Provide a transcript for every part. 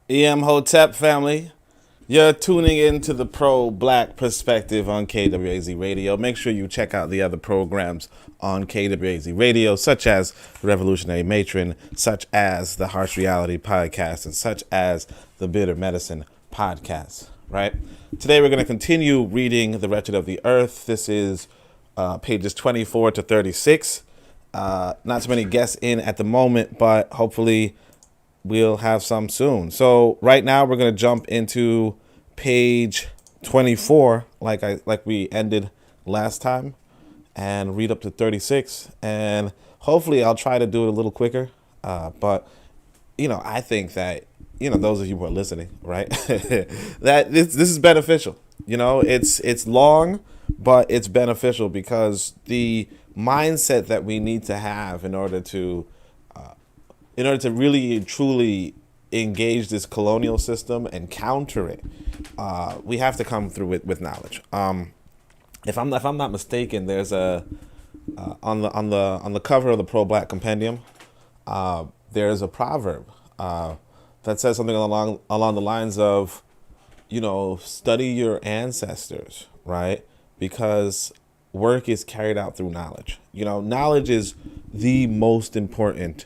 Hotep family, you're tuning in to the pro-black perspective on KWAZ Radio. Make sure you check out the other programs on KWAZ Radio, such as Revolutionary Matron, such as the Harsh Reality Podcast, and such as the Bitter Medicine Podcast, right? Today we're going to continue reading The Wretched of the Earth. This is pages 24 to 36. Not so many guests in at the moment, but hopefully we'll have some soon. So right now we're going to jump into page 24 like we ended last time and read up to 36, and hopefully I'll try to do it a little quicker, but I think that those of you who are listening, right, that this is beneficial. It's long, but it's beneficial because the mindset that we need to have in order to really truly engage this colonial system and counter it, we have to come through it with knowledge. If I'm not mistaken, there's a on the cover of the Pro Black Compendium, there's a proverb that says something along the lines of, study your ancestors, right? Because work is carried out through knowledge. Knowledge is the most important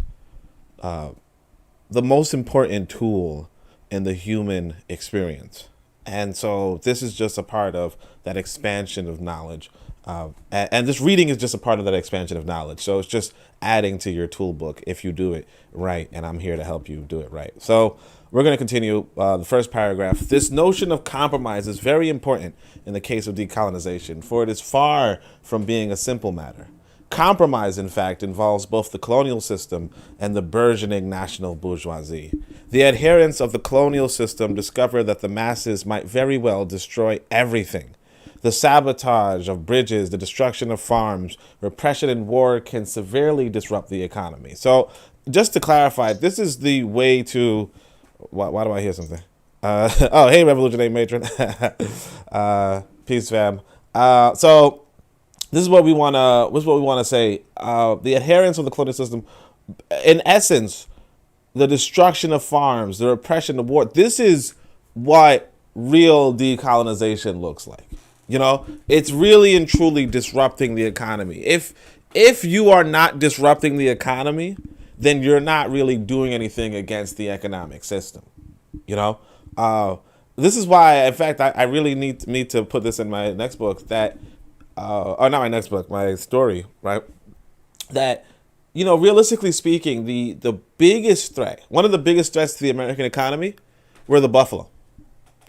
tool in the human experience. And so this is just a part of that expansion of knowledge. And this reading is just a part of that expansion of knowledge. So it's just adding to your tool book if you do it right. And I'm here to help you do it right. So we're going to continue the first paragraph. This notion of compromise is very important in the case of decolonization, for it is far from being a simple matter. Compromise, in fact, involves both the colonial system and the burgeoning national bourgeoisie. The adherents of the colonial system discover that the masses might very well destroy everything. The sabotage of bridges, the destruction of farms, repression and war can severely disrupt the economy. So, just to clarify, this is the way to... Why do I hear something? Hey, Revolutionary Matron. Peace, fam. So... This is what we want to say. The adherence of the colonial system, in essence, the destruction of farms, the repression of war. This is what real decolonization looks like. It's really and truly disrupting the economy. If you are not disrupting the economy, then you're not really doing anything against the economic system. This is why, in fact, I really need to put this in my next book that. Or not my next book, my story, right? That, realistically speaking, the biggest threat, one of the biggest threats to the American economy, were the buffalo.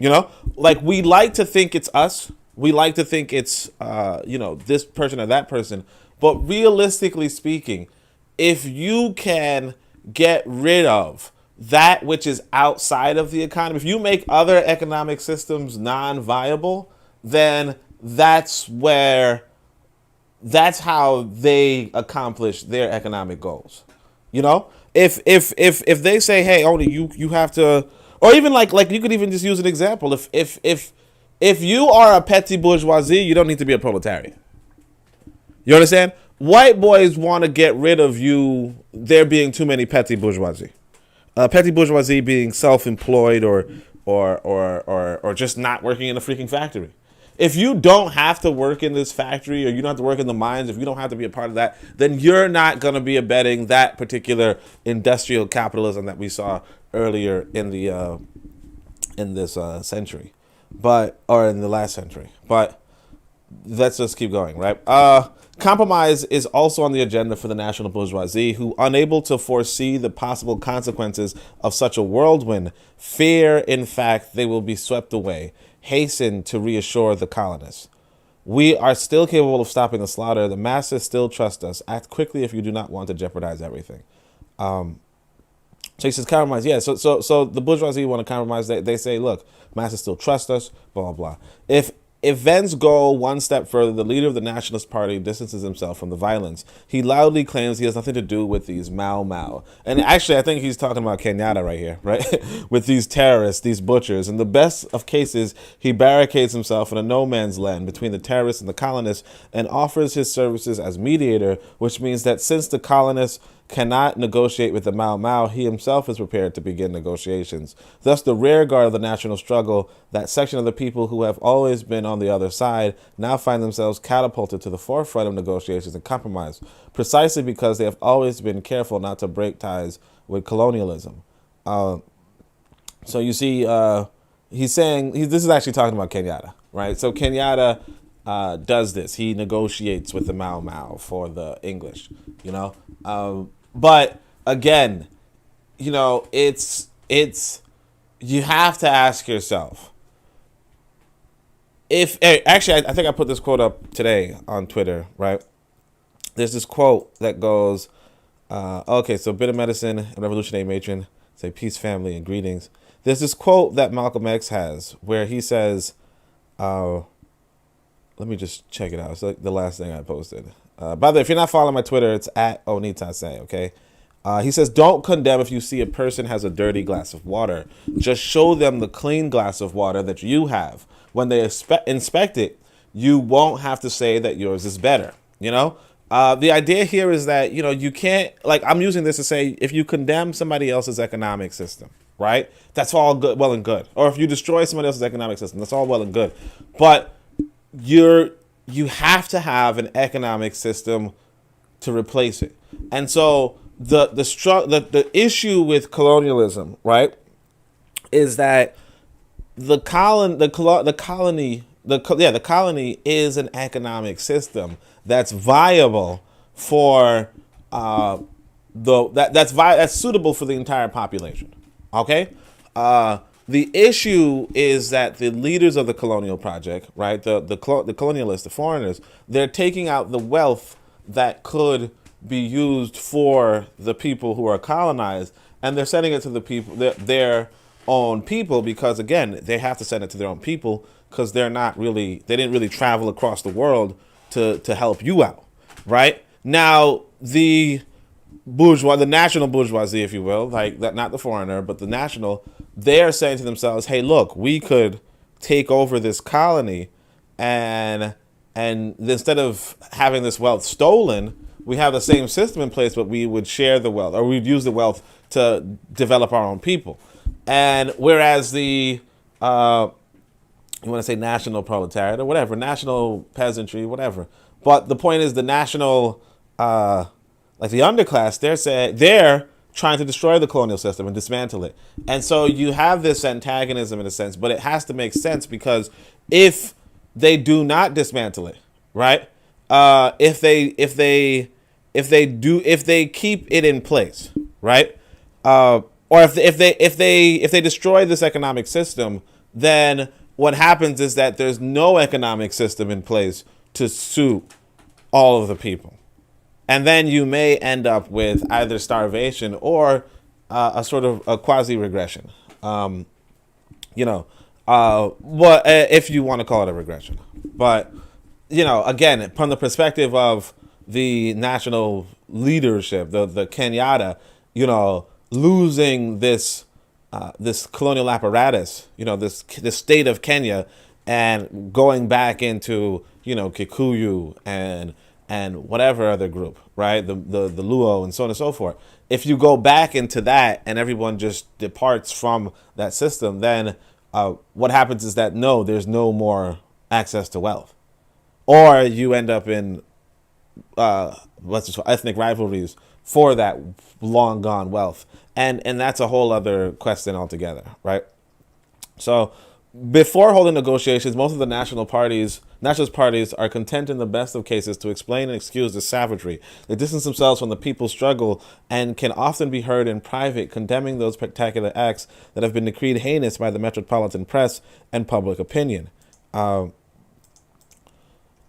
We like to think it's us. We like to think it's, this person or that person. But realistically speaking, if you can get rid of that which is outside of the economy, if you make other economic systems non-viable, then that's how they accomplish their economic goals. If they say, hey, only you have to, or even like you could even just use an example. If you are a petty bourgeoisie, you don't need to be a proletariat. You understand? White boys want to get rid of you. There being too many petty bourgeoisie. Petty bourgeoisie being self-employed or just not working in a freaking factory. If you don't have to work in this factory, or you don't have to work in the mines, if you don't have to be a part of that, then you're not going to be abetting that particular industrial capitalism that we saw earlier in this century, or in the last century. But let's just keep going, right? Compromise is also on the agenda for the national bourgeoisie, who, unable to foresee the possible consequences of such a whirlwind, fear, in fact, they will be swept away, hasten to reassure the colonists. We are still capable of stopping the slaughter. The masses still trust us. Act quickly if you do not want to jeopardize everything. So he says compromise. Yeah, so the bourgeoisie want to compromise. They say, look, masses still trust us, blah, blah, blah. If events go one step further, the leader of the Nationalist Party distances himself from the violence. He loudly claims he has nothing to do with these Mau Mau. And actually, I think he's talking about Kenyatta right here, right? With these terrorists, these butchers. In the best of cases, he barricades himself in a no man's land between the terrorists and the colonists and offers his services as mediator, which means that since the colonists cannot negotiate with the Mau Mau, he himself is prepared to begin negotiations. Thus, the rear guard of the national struggle, that section of the people who have always been on the other side, now find themselves catapulted to the forefront of negotiations and compromise, precisely because they have always been careful not to break ties with colonialism. So you see, he's saying, this is actually talking about Kenyatta, right? So Kenyatta does this. He negotiates with the Mau Mau for the English, you know? But again, you know, it's you have to ask yourself, if, actually, I think I put this quote up today on Twitter, right? There's this quote that goes, okay, so Bit of Medicine and Revolutionary Matron say peace, family, and greetings. There's this quote that Malcolm X has where he says, let me just check it out. It's like the last thing I posted. By the way, if you're not following my Twitter, it's at Onitaset, okay? He says, don't condemn if you see a person has a dirty glass of water. Just show them the clean glass of water that you have. When they inspect it, you won't have to say that yours is better, you know? The idea here is that, you know, you can't, like, I'm using this to say, if you condemn somebody else's economic system, right? That's all good, well and good. Or if you destroy somebody else's economic system, that's all well and good. But you have to have an economic system to replace it. And so the issue with colonialism, right, is that the colony is an economic system that's viable for that's suitable for the entire population. Okay? The issue is that the leaders of the colonial project, right, the colonialists, the foreigners, they're taking out the wealth that could be used for the people who are colonized, and they're sending it to the people, their own people, because again, they have to send it to their own people because they didn't really travel across the world to help you out, right? Now, the national bourgeoisie, if you will, like that, not the foreigner, but the national, they're saying to themselves, hey, look, we could take over this colony and instead of having this wealth stolen, we have the same system in place, but we would share the wealth, or we'd use the wealth to develop our own people. And whereas the, you want to say national proletariat or whatever, national peasantry, whatever. But the point is the national, like the underclass, they're trying to destroy the colonial system and dismantle it. And so you have this antagonism in a sense, but it has to make sense because if they do not dismantle it, right? If they keep it in place, right? Or if they destroy this economic system, then what happens is that there's no economic system in place to suit all of the people. And then you may end up with either starvation or a sort of a quasi-regression. What if you want to call it a regression. But, you know, again, from the perspective of the national leadership, the Kenyatta, you know, losing this colonial apparatus, you know, this state of Kenya, and going back into, you know, Kikuyu and whatever other group, right? The Luo and so on and so forth. If you go back into that and everyone just departs from that system, then what happens is that there's no more access to wealth, or you end up in ethnic rivalries for that long gone wealth, and that's a whole other question altogether, right? So before holding negotiations, most of the nationalist parties are content in the best of cases to explain and excuse the savagery. They distance themselves from the people's struggle and can often be heard in private condemning those spectacular acts that have been decreed heinous by the metropolitan press and public opinion.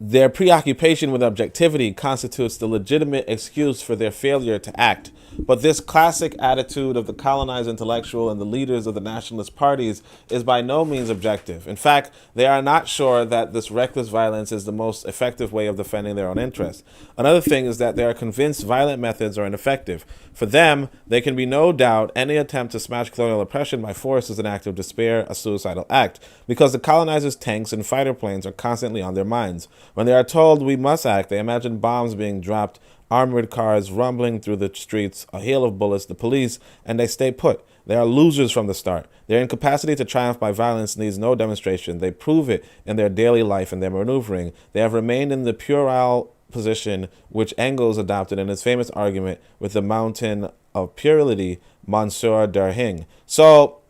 Their preoccupation with objectivity constitutes the legitimate excuse for their failure to act. But this classic attitude of the colonized intellectual and the leaders of the nationalist parties is by no means objective. In fact, they are not sure that this reckless violence is the most effective way of defending their own interests. Another thing is that they are convinced violent methods are ineffective. For them, there can be no doubt any attempt to smash colonial oppression by force is an act of despair, a suicidal act, because the colonizers' tanks and fighter planes are constantly on their minds. When they are told we must act, they imagine bombs being dropped armored cars rumbling through the streets, a hail of bullets, the police, and they stay put. They are losers from the start. Their incapacity to triumph by violence needs no demonstration. They prove it in their daily life and their maneuvering. They have remained in the puerile position which Engels adopted in his famous argument with the mountain of puerility, Monsieur Darhing. So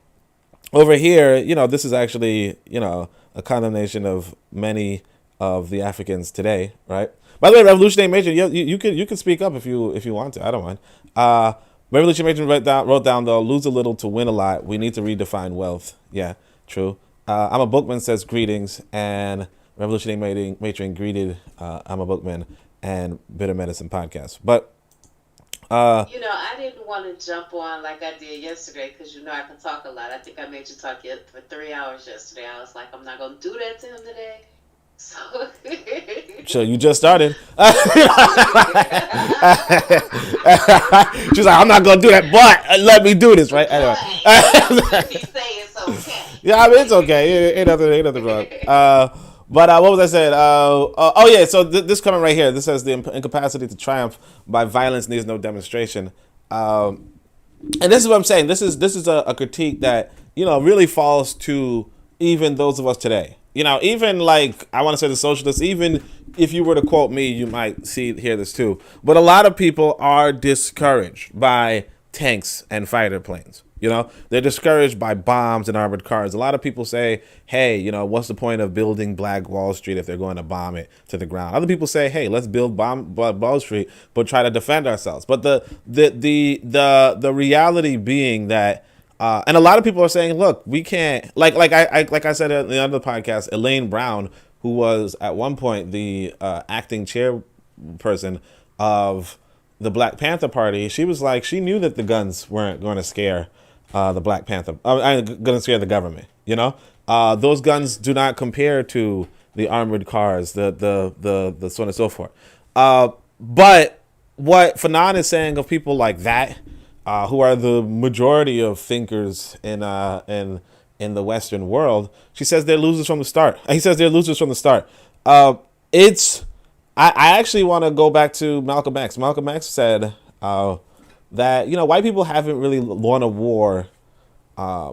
over here, this is actually, a condemnation of many of the Africans today, right? By the way, Revolutionary Matron, you can speak up if you want to. I don't mind. Revolutionary Matron wrote down though, lose a little to win a lot. We need to redefine wealth. Yeah, true. I'm a Bookman says greetings, and Revolutionary Matron greeted I'm a Bookman and Bitter Medicine podcast. But I didn't want to jump on like I did yesterday because I can talk a lot. I think I made you talk for 3 hours yesterday. I was like, I'm not going to do that to him today. So you just started. She's like, I'm not gonna do that, but let me do this, right? Anyway. He say it's okay. Yeah, I mean it's okay. Ain't nothing wrong. But what was I saying? Oh yeah. So this comment right here. This says the incapacity to triumph by violence needs no demonstration. And this is what I'm saying. This is a critique that really falls to even those of us today. Even like I want to say the socialists, even if you were to quote me, you might hear this too. But a lot of people are discouraged by tanks and fighter planes. They're discouraged by bombs and armored cars. A lot of people say, hey, what's the point of building Black Wall Street if they're going to bomb it to the ground? Other people say, hey, let's build Wall Street, but try to defend ourselves. But the reality being that and a lot of people are saying, look, we can't like I said in the other podcast, Elaine Brown, who was at one point the acting chairperson of the Black Panther Party, she was like, she knew that the guns weren't going to scare the Black Panther, going to scare the government. Those guns do not compare to the armored cars, the so on and so forth. But what Fanon is saying of people like that, who are the majority of thinkers in the Western world, she says they're losers from the start. He says they're losers from the start. I actually want to go back to Malcolm X. Malcolm X said that white people haven't really won a war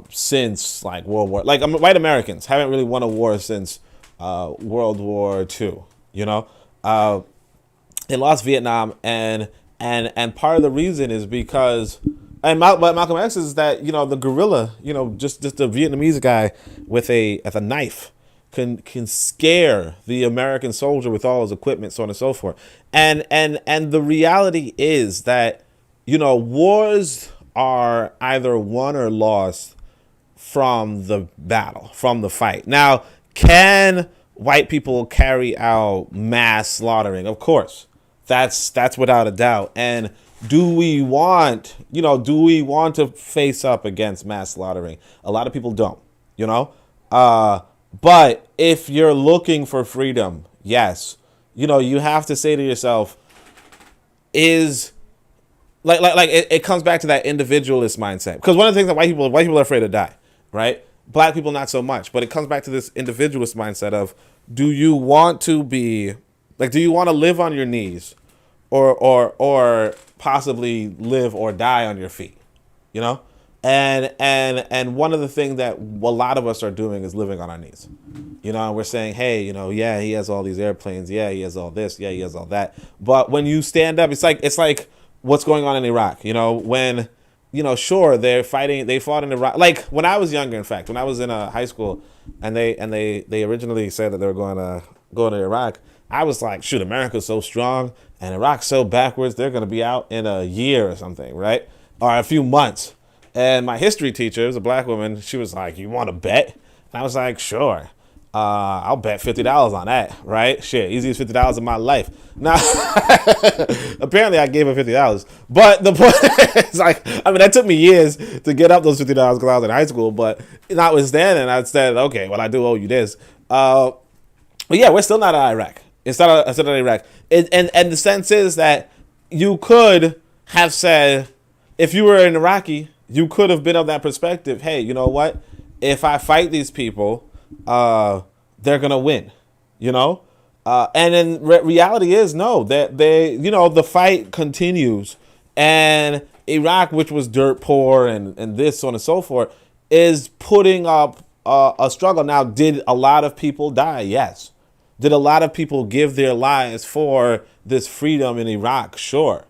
since like World War. Like white Americans haven't really won a war since World War II. They lost Vietnam, and part of the reason is because, and Malcolm X is that the guerrilla, just a Vietnamese guy with a knife can scare the American soldier with all his equipment, so on and so forth. And the reality is that wars are either won or lost from the battle, from the fight. Now, can white people carry out mass slaughtering? Of course. That's without a doubt. And do we want to face up against mass slaughtering? A lot of people don't, but if you're looking for freedom, yes, you have to say to yourself, is like it comes back to that individualist mindset. Because one of the things that white people are afraid to die, right? Black people, not so much, but it comes back to this individualist mindset of, do you want to live on your knees or possibly live or die on your feet, and one of the things that a lot of us are doing is living on our knees, and we're saying, hey, yeah, he has all these airplanes, yeah, he has all this, yeah, he has all that. But when you stand up, it's like what's going on in Iraq, when sure, they fought in Iraq. Like when I was younger, in fact, when I was in high school, and they originally said that they were going to go to Iraq, I was like, shoot, America's so strong and Iraq's so backwards, they're going to be out in a year or something, right? Or a few months. And my history teacher, was a black woman, she was like, you want to bet? And I was like, sure. I'll bet $50 on that, right? Shit, easiest $50 of my life. Now, apparently I gave her $50. But the point is, that took me years to get up those $50 because I was in high school. But notwithstanding, I said, okay, well, I do owe you this. But yeah, we're still not in Iraq. It's not Iraq. And the sense is that you could have said, if you were an Iraqi, you could have been of that perspective. Hey, you know what? If I fight these people, they're going to win, And then reality is no, that the fight continues, and Iraq, which was dirt poor and this, so on and so forth, is putting up a struggle. Now, did a lot of people die? Yes. Did a lot of people give their lives for this freedom in Iraq? Sure.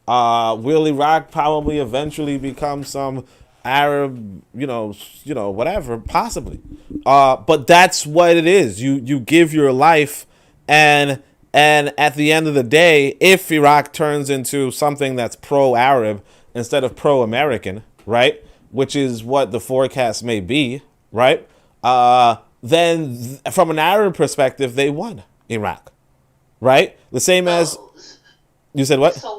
Will Iraq probably eventually become some Arab, whatever, possibly. But that's what it is. You give your life, and at the end of the day, if Iraq turns into something that's pro-Arab instead of pro-American, right, which is what the forecast may be, right, then from an Arab perspective, they won Iraq, right? The same as So, you said. What? so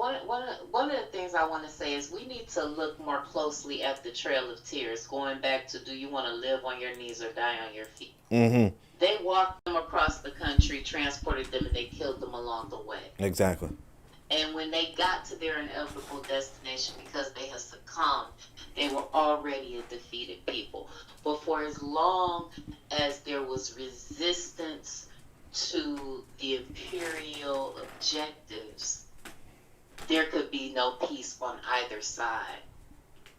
one of the things I want to say is we need to look more closely at the Trail of Tears, going back to do you want to live on your knees or die on your feet? Mm-hmm. They walked them across the country, transported them, and they killed them along the way. Exactly. And when they got to their inevitable destination, because they had succumbed, they were already a defeated people. But for as long as there was resistance to the imperial objectives, there could be no peace on either side.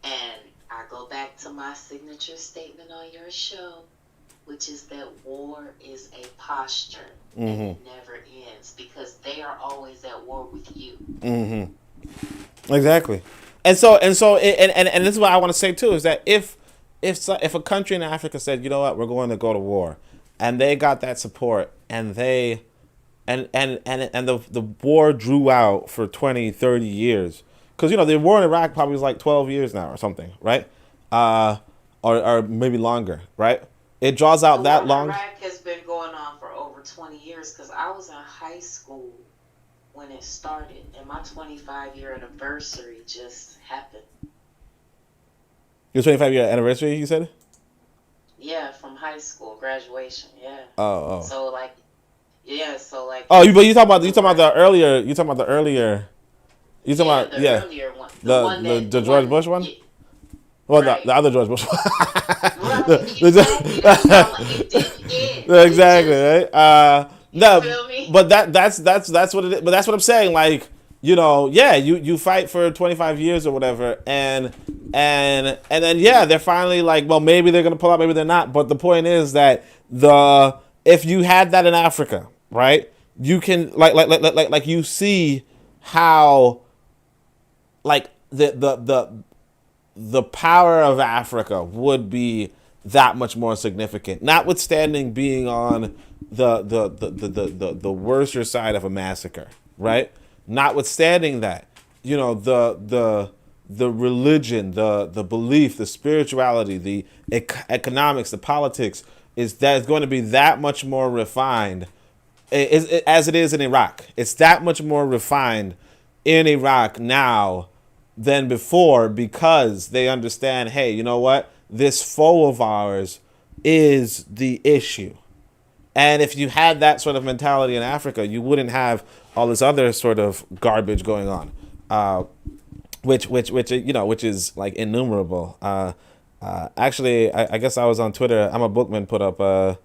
And I go back to my signature statement on your show, which is that war is a posture, and it never ends, because they are always at war with you. Exactly. And this is what I want to say too, is that if a country in Africa said, you know what, we're going to go to war, and they got that support, and the war drew out for 20, 30 years, because the war in Iraq probably was like 12 years now or something, right? Or maybe longer, right? It draws out that long. Iraq has been going on for over 20 years, because I was in high school when it started, and my 25-year anniversary just happened. Your 25-year anniversary, you said? Yeah, from high school graduation. Yeah. Oh. So like, yeah. So like. Oh, you talking about the earlier. You talking about the earlier. You talking about the earlier one. The George Bush one. Yeah. Well, right. the other George Bush. Exactly, right? Feel me? But that's what it is. But that's what I'm saying. Like, you fight for 25 years or whatever, and then they're finally like, well, maybe they're gonna pull out, maybe they're not. But the point is that if you had that in Africa, right, you can like you see how like the power of Africa would be that much more significant, notwithstanding being on the worser side of a massacre, right? Notwithstanding that, the religion, the belief, the spirituality, the economics, the politics is going to be that much more refined, as it is in Iraq. It's that much more refined in Iraq now than before, because they understand, hey, you know what? This foe of ours is the issue. And if you had that sort of mentality in Africa, you wouldn't have all this other sort of garbage going on, which is like innumerable. Actually, I guess I was on Twitter. I'm a Bookman put up a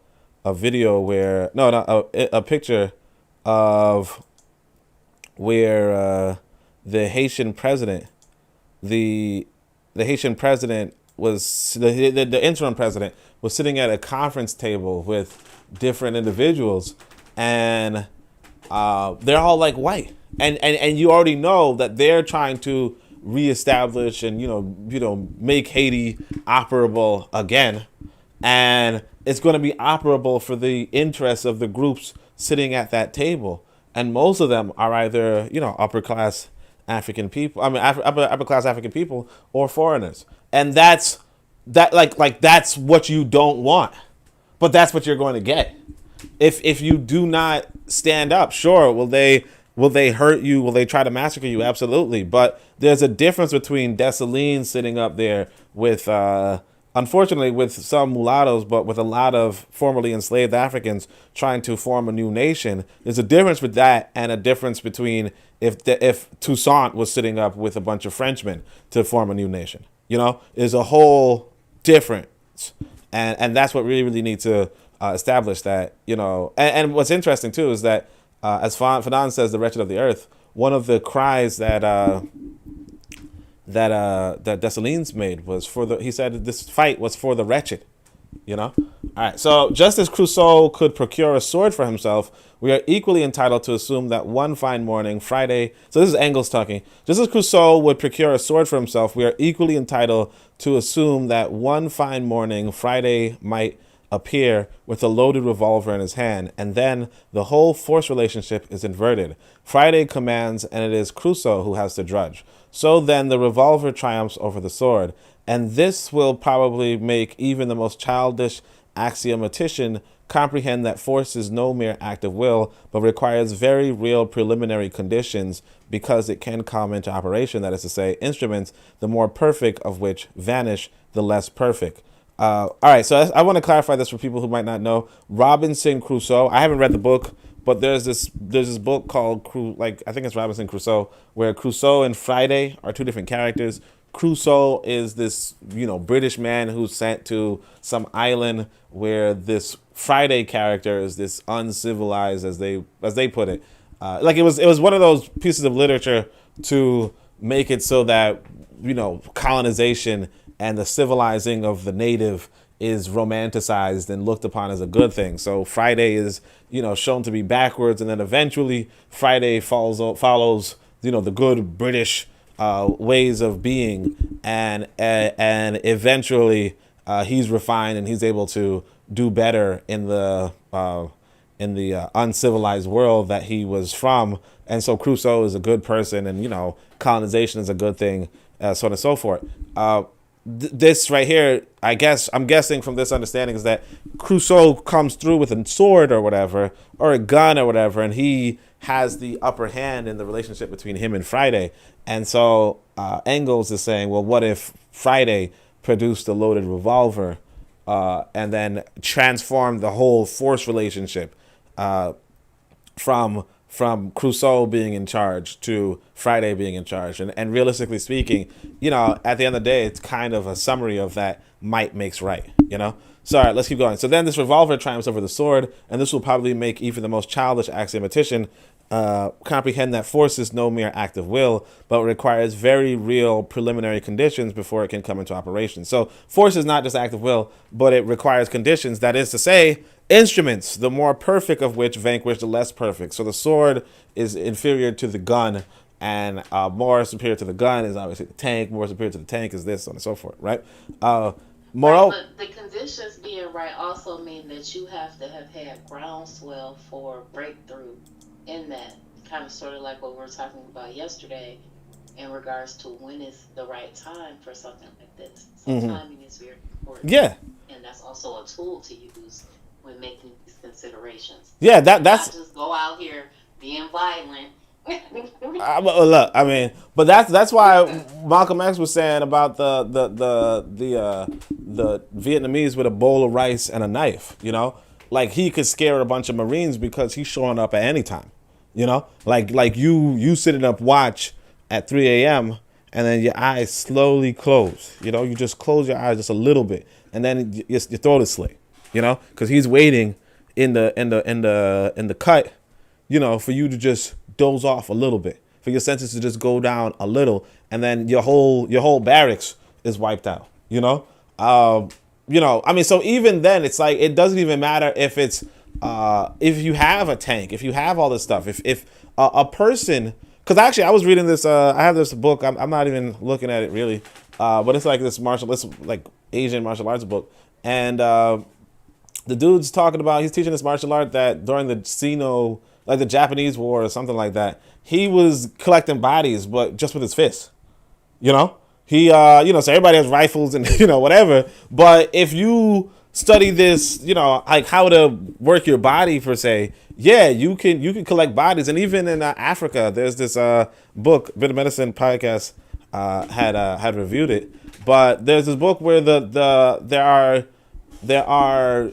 video where a picture of where the Haitian president, the Haitian president was the interim president was sitting at a conference table with different individuals, and they're all like white, and you already know that they're trying to reestablish and make Haiti operable again, and it's going to be operable for the interests of the groups sitting at that table, and most of them are either upper class African people. I mean, upper class African people or foreigners, and that's what you don't want, but that's what you're going to get if you do not stand up. Sure, will they hurt you? Will they try to massacre you? Absolutely, but there's a difference between Dessalines sitting up there with, unfortunately, with some mulattoes, but with a lot of formerly enslaved Africans trying to form a new nation. There's a difference with that, and a difference between if Toussaint was sitting up with a bunch of Frenchmen to form a new nation. There's a whole difference, and that's what we really need to established that, and what's interesting too is that, as Fanon says, the wretched of the earth, one of the cries that Dessalines made was for the. He said this fight was for the wretched. All right. So just as Crusoe could procure a sword for himself, we are equally entitled to assume that one fine morning, Friday. So this is Engels talking. Just as Crusoe would procure a sword for himself, we are equally entitled to assume that one fine morning, Friday might appear with a loaded revolver in his hand, and then the whole force relationship is inverted. Friday commands, and it is Crusoe who has to drudge. So then the revolver triumphs over the sword, and this will probably make even the most childish axiomatician comprehend that force is no mere act of will, but requires very real preliminary conditions because it can come into operation, that is to say, instruments, the more perfect of which vanish, the less perfect. All right, so I want to clarify this for people who might not know. Robinson Crusoe, I haven't read the book, but there's this book called I think it's Robinson Crusoe, where Crusoe and Friday are two different characters. Crusoe is this, British man who's sent to some island where this Friday character is this uncivilized, as they put it. Like it was one of those pieces of literature to make it so that, colonization and the civilizing of the native is romanticized and looked upon as a good thing. So Friday is, shown to be backwards, and then eventually Friday follows, the good British ways of being, and eventually he's refined and he's able to do better in the uncivilized world that he was from. And so Crusoe is a good person, and colonization is a good thing, so on and so forth. This right here, I'm guessing from this understanding, is that Crusoe comes through with a sword or whatever, or a gun or whatever, and he has the upper hand in the relationship between him and Friday. And so Engels is saying, well, what if Friday produced a loaded revolver and then transformed the whole force relationship from Crusoe being in charge to Friday being in charge. And realistically speaking, at the end of the day, it's kind of a summary of that might makes right, So, all right, let's keep going. So then this revolver triumphs over the sword, and this will probably make even the most childish axiomatician comprehend that force is no mere act of will, but requires very real preliminary conditions before it can come into operation. So force is not just act of will, but it requires conditions, that is to say, instruments, the more perfect of which vanquish the less perfect. So the sword is inferior to the gun, and more superior to the gun is obviously the tank. More superior to the tank is this, so on and so forth, right? But the conditions being right also mean that you have to have had groundswell for breakthrough in that, kind of sort of like what we were talking about yesterday in regards to when is the right time for something like this. So timing is very important. Yeah. And that's also a tool to use when making these considerations. Yeah, that's not just go out here being violent. Look, but that's why Malcolm X was saying about the Vietnamese with a bowl of rice and a knife. Like he could scare a bunch of Marines because he's showing up at any time. Like you sitting up watch at 3 a.m. and then your eyes slowly close. You just close your eyes just a little bit, and then your throat is slit. Because he's waiting in the cut, for you to just doze off a little bit, for your senses to just go down a little, and then your whole barracks is wiped out. So even then, it's like it doesn't even matter if it's if you have a tank, if you have all this stuff, if a person, because actually I was reading this, I have this book, I'm not even looking at it really, but it's like this Asian martial arts book, and the dude's talking about, he's teaching this martial art that during the Sino, like the Japanese war or something like that, he was collecting bodies, but just with his fists, He, so everybody has rifles and, whatever. But if you study this, like how to work your body per se, yeah, you can collect bodies. And even in Africa, there's this book, Bit of Medicine podcast had reviewed it. But there's this book where there are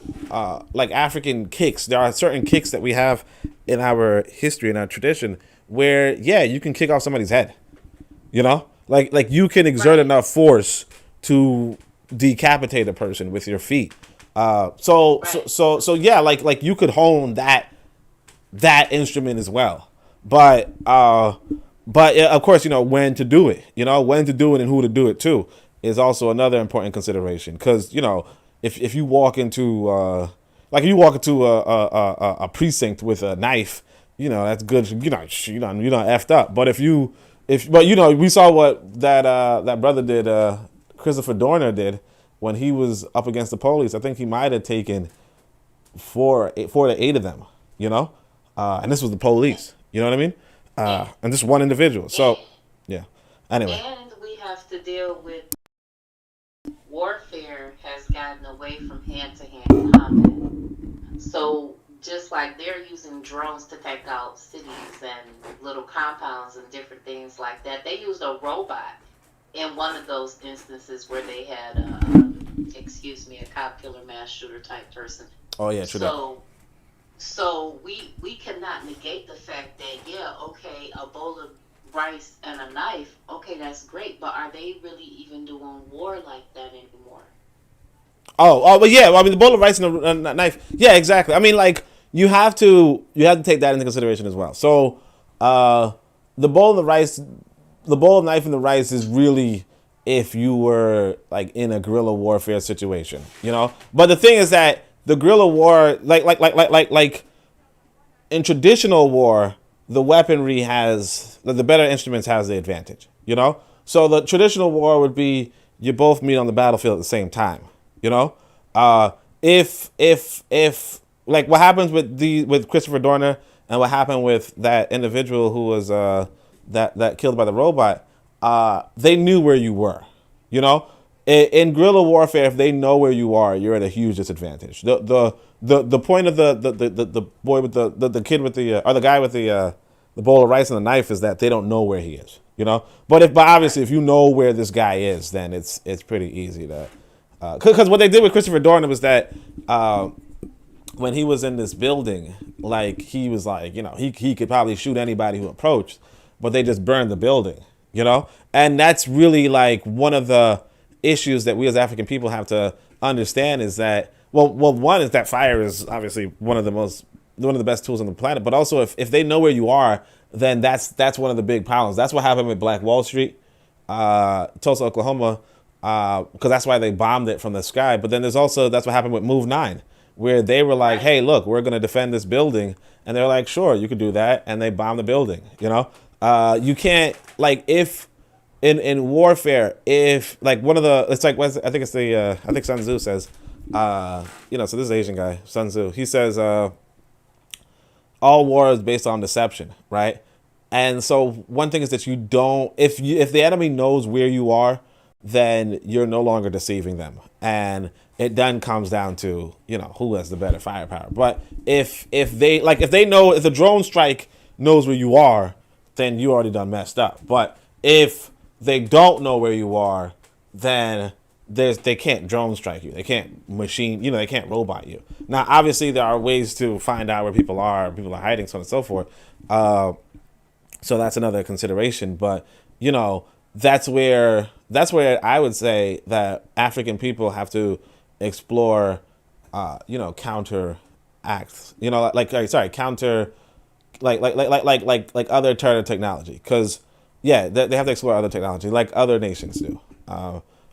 like African kicks. There are certain kicks that we have in our history, in our tradition, where, yeah, you can kick off somebody's head, Like you can exert enough force to decapitate a person with your feet. Right. So yeah, like you could hone that instrument as well, but of course, when to do it, when to do it and who to do it to is also another important consideration. Because if you walk into like if you walk into a precinct with a knife, that's good. You're not effed up. But but we saw what that brother did, Christopher Dorner did when he was up against the police. I think he might have taken four to eight of them. You know, and this was the police. You know what I mean? And, And just one individual. and, So, yeah. Anyway. and we have to deal with warfare has gotten away from hand to hand combat. So just like they're using drones to take out cities and little compounds and different things like that, they used a robot in one of those instances where they had, excuse me, a cop killer mass shooter type person. Oh yeah, true that. So we cannot negate the fact that, yeah, okay, a bowl of rice and a knife, okay, that's great, but are they really even doing war like that anymore? But yeah. Well, I mean, the bowl of rice and a knife. Yeah, exactly. I mean, like you have to take that into consideration as well. So, the bowl of the rice, the bowl of knife and the rice is really if you were like in a guerrilla warfare situation, But the thing is that the guerrilla war, like in traditional war, the weaponry has the better instruments has the advantage. So the traditional war would be you both meet on the battlefield at the same time. You know, if like what happens with Christopher Dorner and what happened with that individual who was that killed by the robot, they knew where you were. In guerrilla warfare, if they know where you are, you're at a huge disadvantage. The point of the boy with the kid with or the guy with the bowl of rice and the knife is that they don't know where he is. But obviously if you know where this guy is, then it's pretty easy to. Because what they did with Christopher Dorner was that when he was in this building, like he was like, he could probably shoot anybody who approached, but they just burned the building, and that's really like one of the issues that we as African people have to understand is that one is that fire is obviously one of the best tools on the planet, but also if they know where you are, then that's one of the big problems. That's what happened with Black Wall Street, Tulsa, Oklahoma. Because that's why they bombed it from the sky. But then that's what happened with Move 9, where they were like, hey, look, we're going to defend this building. And they're like, sure, you could do that. And they bombed the building, You can't, like, if, in warfare, if, like, it's like, I think Sun Tzu says, so this is an Asian guy, Sun Tzu. He says, all war is based on deception, right? And so one thing is that you don't, if the enemy knows where you are, then you're no longer deceiving them. And it then comes down to, who has the better firepower. But if they know, if the drone strike knows where you are, then you already done messed up. But if they don't know where you are, then they can't drone strike you. They can't they can't robot you. Now, obviously, there are ways to find out where people are hiding, so on and so forth. So that's another consideration. But, that's where I would say that African people have to explore, counter acts, counter, like other Turner technology. Because, yeah, they have to explore other technology like other nations do,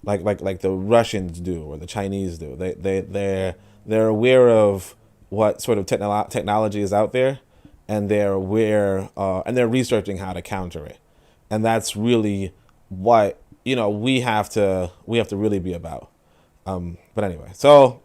like the Russians do or the Chinese do. They're aware of what sort of technology is out there, and they're aware, and they're researching how to counter it, and that's really what we have to really be about. But anyway, so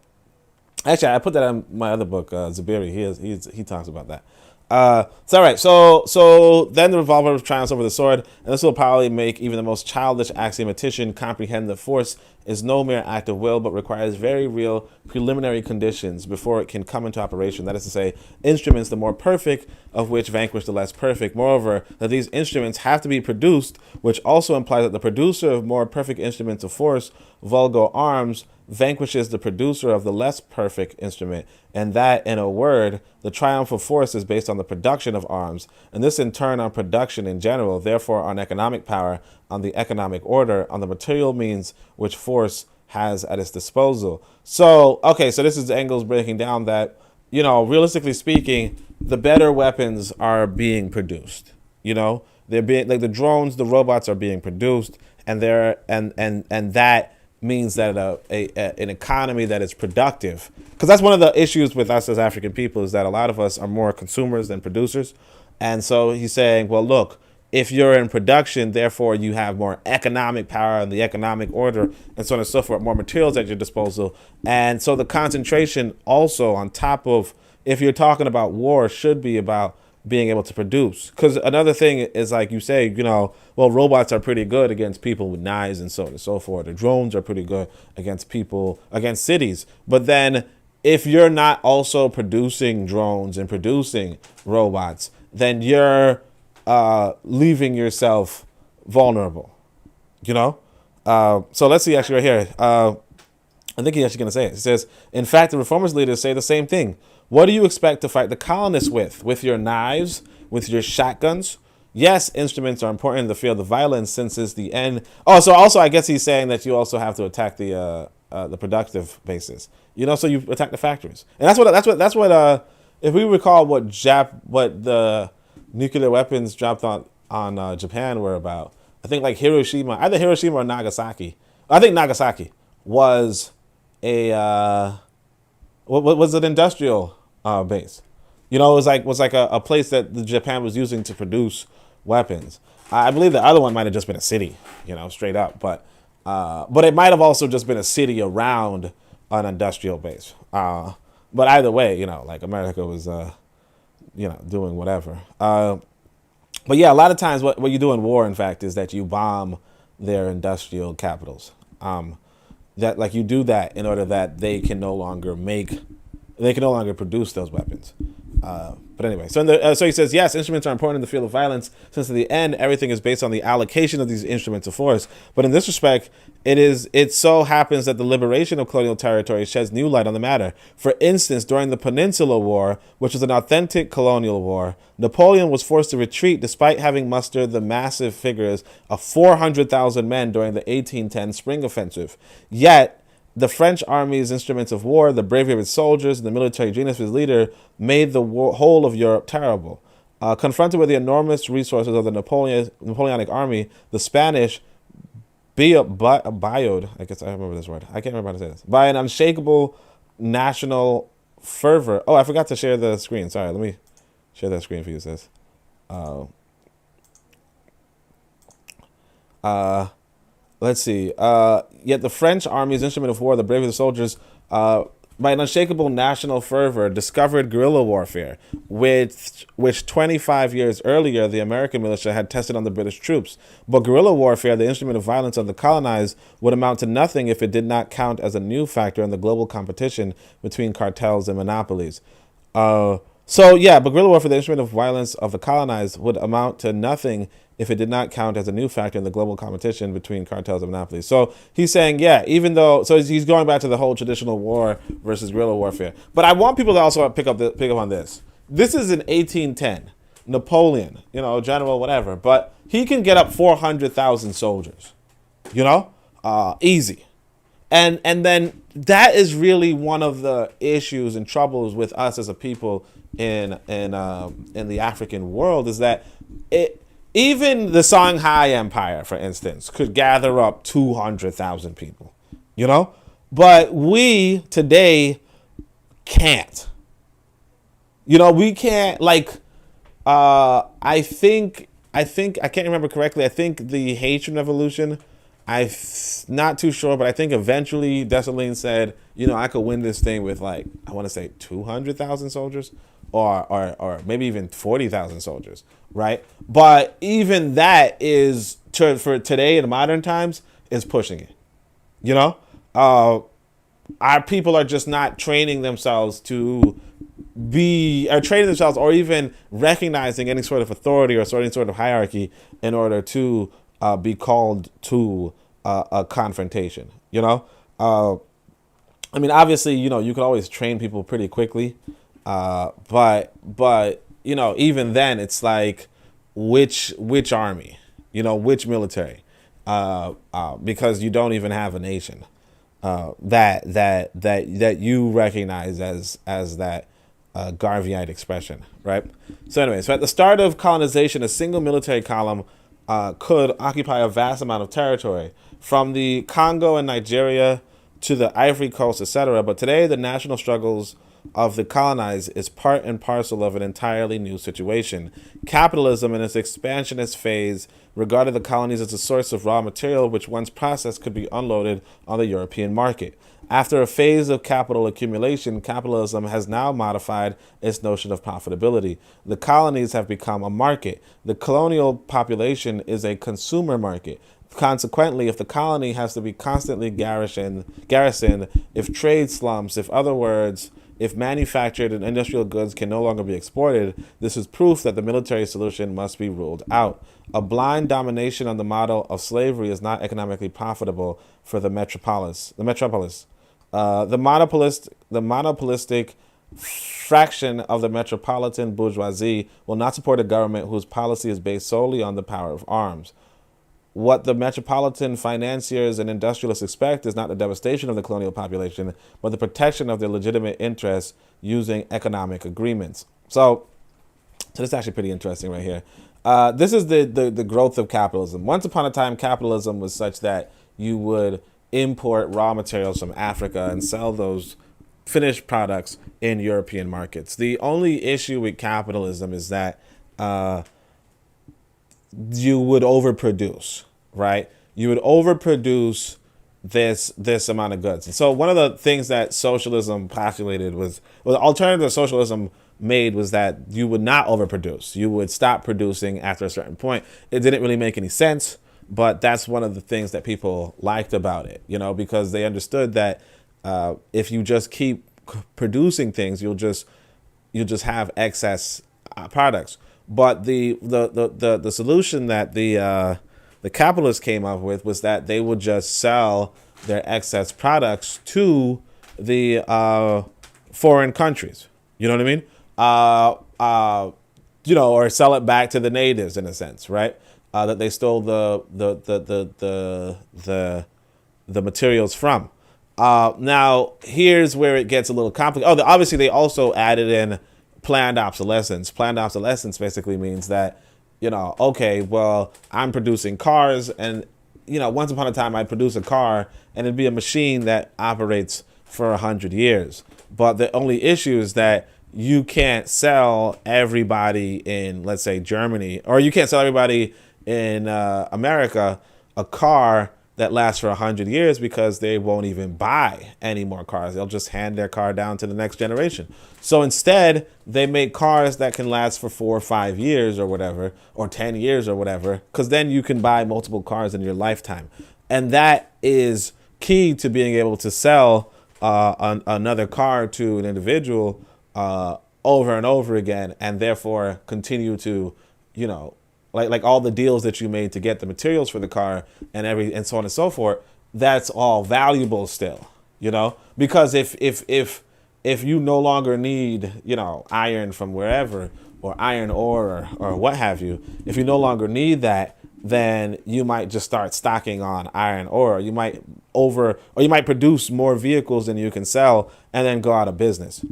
actually I put that in my other book, Zubiri. He talks about that. So all right, so then the revolver triumphs over the sword, and this will probably make even the most childish axiomatician comprehend that force is no mere act of will, but requires very real preliminary conditions before it can come into operation. That is to say, instruments the more perfect of which vanquish the less perfect. Moreover, that these instruments have to be produced, which also implies that the producer of more perfect instruments of force, vulgo arms, vanquishes the producer of the less perfect instrument, and that, in a word, the triumph of force is based on the production of arms, and this in turn on production in general, therefore on economic power, on the economic order, on the material means which force has at its disposal. So, okay, so this is Engels breaking down that, realistically speaking, the better weapons are being produced. They're being like the drones, the robots are being produced, and that means that an economy that is productive, because that's one of the issues with us as African people, is that a lot of us are more consumers than producers. And so he's saying, well, look, if you're in production, therefore you have more economic power and the economic order and so on and so forth, more materials at your disposal. And so the concentration also on top of, if you're talking about war, should be about being able to produce. Because another thing is, like you say, well, robots are pretty good against people with knives and so on and so forth. The drones are pretty good against people, against cities. But then if you're not also producing drones and producing robots, then you're leaving yourself vulnerable, So let's see, actually, right here. I think he's actually going to say it. He says, in fact, the reformist leaders say the same thing. What do you expect to fight the colonists with? With your knives? With your shotguns? Yes, instruments are important in the field of violence since it's the end. Oh, so also I guess he's saying that you also have to attack the productive bases. So you attack the factories, and that's what. If we recall what the nuclear weapons dropped on Japan were about, I think like Hiroshima, either Hiroshima or Nagasaki. I think Nagasaki was was an industrial base. It was like a place that Japan was using to produce weapons. I believe the other one might have just been a city, straight up. But it might have also just been a city around an industrial base. But either way, like America was, doing whatever. But yeah, a lot of times what you do in war, in fact, is that you bomb their industrial capitals. That like you do that in order that they can no longer produce those weapons. But anyway, so he says, yes, instruments are important in the field of violence, since at the end, everything is based on the allocation of these instruments of force. But in this respect, it so happens that the liberation of colonial territory sheds new light on the matter. For instance, during the Peninsular War, which was an authentic colonial war, Napoleon was forced to retreat despite having mustered the massive figures of 400,000 men during the 1810 spring offensive. Yet, the French army's instruments of war, the bravery of its soldiers, and the military genius of its leader made the whole of Europe terrible. Confronted with the enormous resources of the Napoleonic army, the Spanish, bioed, I guess I remember this word. I can't remember how to say this. By an unshakable national fervor. Oh, I forgot to share the screen. Sorry, let me share that screen for you, sis. Let's see. Yet the French army's instrument of war, the bravery of the soldiers, by an unshakable national fervor, discovered guerrilla warfare, which 25 years earlier the American militia had tested on the British troops. But guerrilla warfare, the instrument of violence of the colonized, would amount to nothing if it did not count as a new factor in the global competition between cartels and monopolies. But guerrilla warfare, the instrument of violence of the colonized, would amount to nothing if it did not count as a new factor in the global competition between cartels and monopolies. So he's saying, even though, so he's going back to the whole traditional war versus guerrilla warfare. But I want people to also pick up on this. This is in 1810, Napoleon, general, whatever. But he can get up 400,000 soldiers, easy. And then that is really one of the issues and troubles with us as a people in the African world, is that even the Songhai Empire, for instance, could gather up 200,000 people, but we today can't. We can't, I think I can't remember correctly. I think the Haitian Revolution, I'm not too sure, but I think eventually Dessalines said, I could win this thing with I want to say 200,000 soldiers or maybe even 40,000 soldiers, right? But even that is, for today in modern times, is pushing it, Our people are just not training themselves or even recognizing any sort of authority or any sort of hierarchy in order to be called to a confrontation, obviously, you can always train people pretty quickly. But even then it's like, which army, which military, because you don't even have a nation. that you recognize as that Garveyite expression, right? So anyway, so at the start of colonization, a single military column could occupy a vast amount of territory, from the Congo and Nigeria to the Ivory Coast, etc. But today, the national struggles of the colonized is part and parcel of an entirely new situation. Capitalism, in its expansionist phase, regarded the colonies as a source of raw material which, once processed, could be unloaded on the European market. After a phase of capital accumulation, capitalism has now modified its notion of profitability. The colonies have become a market. The colonial population is a consumer market. Consequently, if the colony has to be constantly garrisoned, if trade slumps, if manufactured and industrial goods can no longer be exported, this is proof that the military solution must be ruled out. A blind domination on the model of slavery is not economically profitable for the metropolis. The monopolistic fraction of the metropolitan bourgeoisie will not support a government whose policy is based solely on the power of arms. What the metropolitan financiers and industrialists expect is not the devastation of the colonial population, but the protection of their legitimate interests using economic agreements. So this is actually pretty interesting right here. This is the growth of capitalism. Once upon a time, capitalism was such that you would import raw materials from Africa and sell those finished products in European markets. The only issue with capitalism is that you would overproduce, right? You would overproduce this amount of goods. And so one of the things that socialism postulated was, well, the alternative that socialism made was that you would not overproduce. You would stop producing after a certain point. It didn't really make any sense, but that's one of the things that people liked about it, because they understood that if you just keep producing things, you'll just have excess products. But the solution that the capitalists came up with was that they would just sell their excess products to the foreign countries. You know what I mean? Or sell it back to the natives in a sense, right? That they stole the materials from. Now here's where it gets a little complicated. Obviously they also added in planned obsolescence. Planned obsolescence basically means that, okay, well, I'm producing cars, and once upon a time I'd produce a car and it'd be a machine that operates for 100 years. But the only issue is that you can't sell everybody in, let's say, Germany, or you can't sell everybody in America a car that lasts for 100 years, because they won't even buy any more cars. They'll just hand their car down to the next generation. So instead, they make cars that can last for 4 or 5 years or whatever, or 10 years or whatever, because then you can buy multiple cars in your lifetime. And that is key to being able to sell another car to an individual over and over again, and therefore continue to, like all the deals that you made to get the materials for the car and so on and so forth. That's all valuable still, because if you no longer need, iron from wherever, or iron ore, or what have you, if you no longer need that, then you might just start stocking on iron ore. You might produce more vehicles than you can sell, and then go out of business.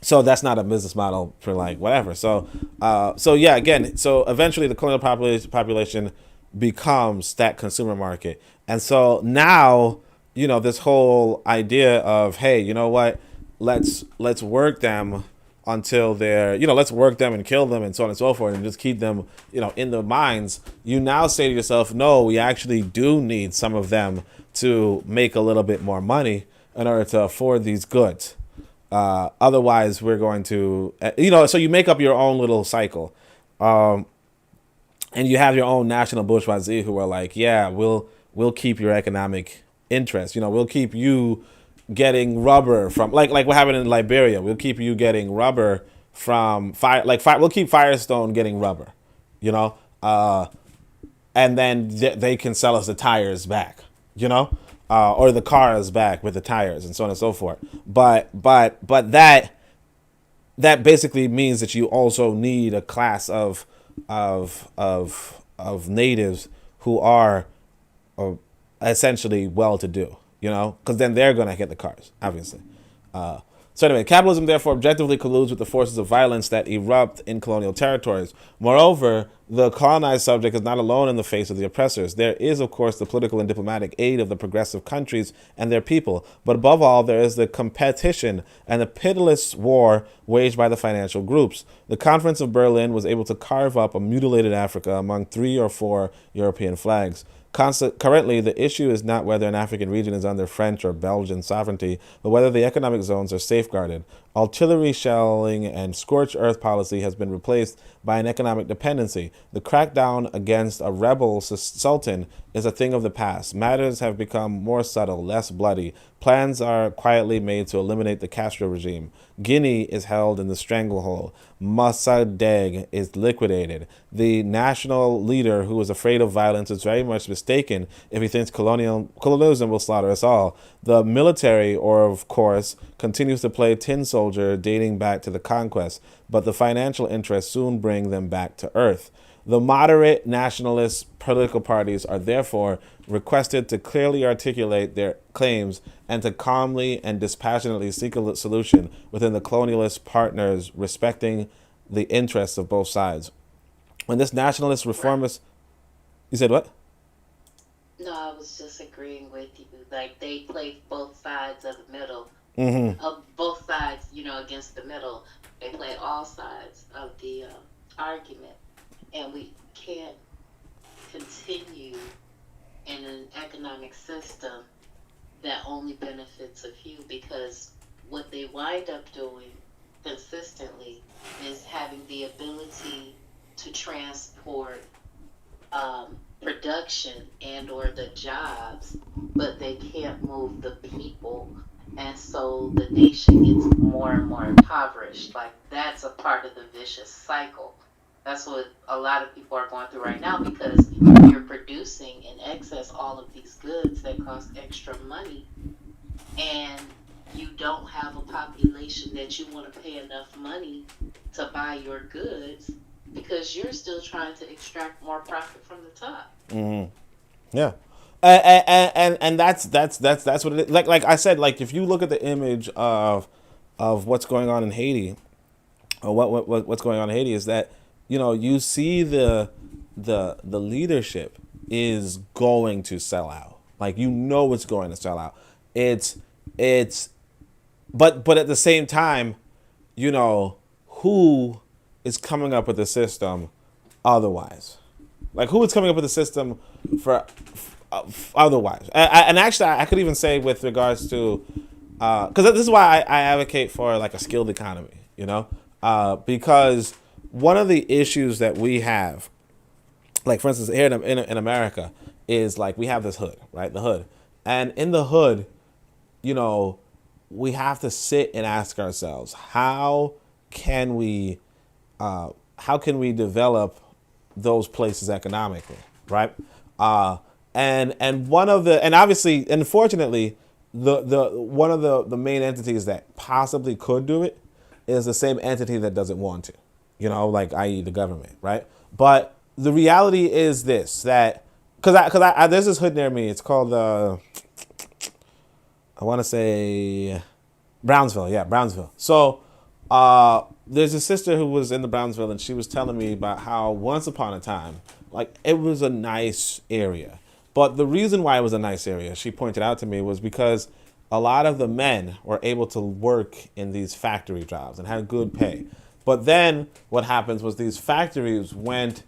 So that's not a business model for whatever. So eventually the colonial population becomes that consumer market. And so now, this whole idea of, hey, you know what, let's work them until they're, let's work them and kill them and so on and so forth, and just keep them, in the mines. You now say to yourself, no, we actually do need some of them to make a little bit more money in order to afford these goods. Otherwise, we're going to, so you make up your own little cycle. And you have your own national bourgeoisie who are like, yeah, we'll keep your economic interest. We'll keep you getting rubber from, like what happened in Liberia. We'll keep you getting rubber from we'll keep Firestone getting rubber, and then they can sell us the tires back, or the cars back with the tires, and so on and so forth. But that basically means that you also need a class of natives who are essentially well-to-do. because then they're going to get the cars, obviously. So anyway, capitalism therefore objectively colludes with the forces of violence that erupt in colonial territories. Moreover, the colonized subject is not alone in the face of the oppressors. There is, of course, the political and diplomatic aid of the progressive countries and their people. But above all, there is the competition and the pitiless war waged by the financial groups. The Conference of Berlin was able to carve up a mutilated Africa among 3 or 4 European flags. Currently, the issue is not whether an African region is under French or Belgian sovereignty, but whether the economic zones are safeguarded. Artillery shelling and scorched earth policy has been replaced by an economic dependency. The crackdown against a rebel sultan is a thing of the past. Matters have become more subtle, less bloody. Plans are quietly made to eliminate the Castro regime. Guinea is held in the stranglehold. Mossadegh is liquidated. The national leader who is afraid of violence is very much mistaken if he thinks colonialism will slaughter us all. The military, or of course, continues to play tin soldier dating back to the conquest, but the financial interests soon bring them back to earth. The moderate nationalist political parties are therefore requested to clearly articulate their claims and to calmly and dispassionately seek a solution within the colonialist partners, respecting the interests of both sides. When this nationalist reformist, you said what? No, I was just agreeing with you. Like, they play both sides of the middle. Of both sides, against the middle. They play all sides of the argument. And we can't continue in an economic system that only benefits a few, because what they wind up doing consistently is having the ability to transport production and or the jobs, but they can't move the people, and so the nation gets more and more impoverished. Like, that's a part of the vicious cycle. That's what a lot of people are going through right now, because you're producing in excess all of these goods that cost extra money, and you don't have a population that you want to pay enough money to buy your goods, because you're still trying to extract more profit from the top. Yeah. And that's what it is. Like I said, like, if you look at the image of what's going on in Haiti, or what's going on in Haiti, is that you see the leadership is going to sell out. Like, it's going to sell out. But at the same time, who is coming up with the system otherwise? Like, who is coming up with the system for otherwise? And actually, I could even say with regards to, because this is why I advocate for like a skilled economy, because one of the issues that we have, like, for instance, here in America, is like we have this hood, right? The hood. And in the hood, we have to sit and ask ourselves, how can we develop those places economically, right? And one of the, and obviously, unfortunately, the one of the main entities that possibly could do it is the same entity that doesn't want to, like, i.e. the government, right? But the reality is this, that because there's this hood near me. It's called I want to say Brownsville. Yeah, Brownsville. So there's a sister who was in the Brownsville, and she was telling me about how once upon a time, like, it was a nice area. But the reason why it was a nice area, she pointed out to me, was because a lot of the men were able to work in these factory jobs and had good pay. But then what happens was these factories went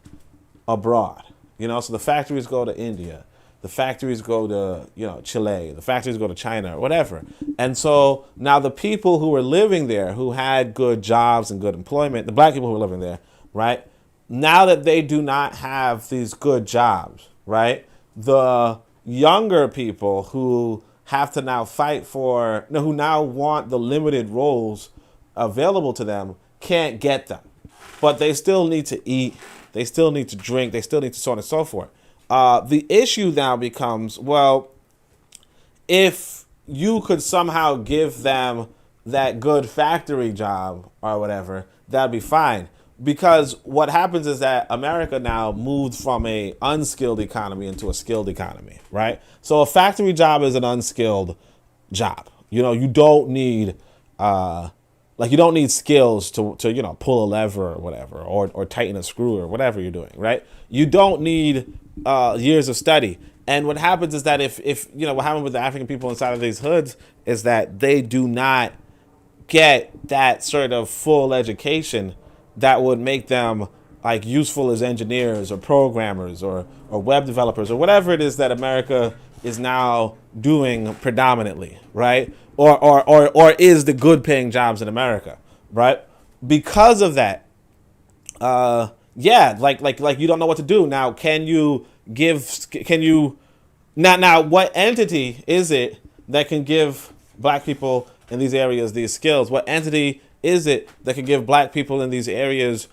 abroad. So the factories go to India. The factories go to, Chile. The factories go to China or whatever. And so now the people who were living there, who had good jobs and good employment, the black people who were living there, right? Now that they do not have these good jobs, right? The younger people who have to now fight for, who now want the limited roles available to them, can't get them. But they still need to eat. They still need to drink. They still need to so on and so forth. The issue now becomes, well, if you could somehow give them that good factory job or whatever, that'd be fine. because what happens is that America now moved from a unskilled economy into a skilled economy, right? So a factory job is an unskilled job. You don't need you don't need skills to pull a lever or whatever, or tighten a screw or whatever you're doing, right? You don't need years of study. And what happens is that if what happened with the African people inside of these hoods is that they do not get that sort of full education that would make them like useful as engineers or programmers or web developers or whatever it is that America is now doing predominantly, right? Or is the good paying jobs in America, right? Because of that, like you don't know what to do. Now, now what entity is it that can give black people in these areas these skills? What entity is it that can give black people in these areas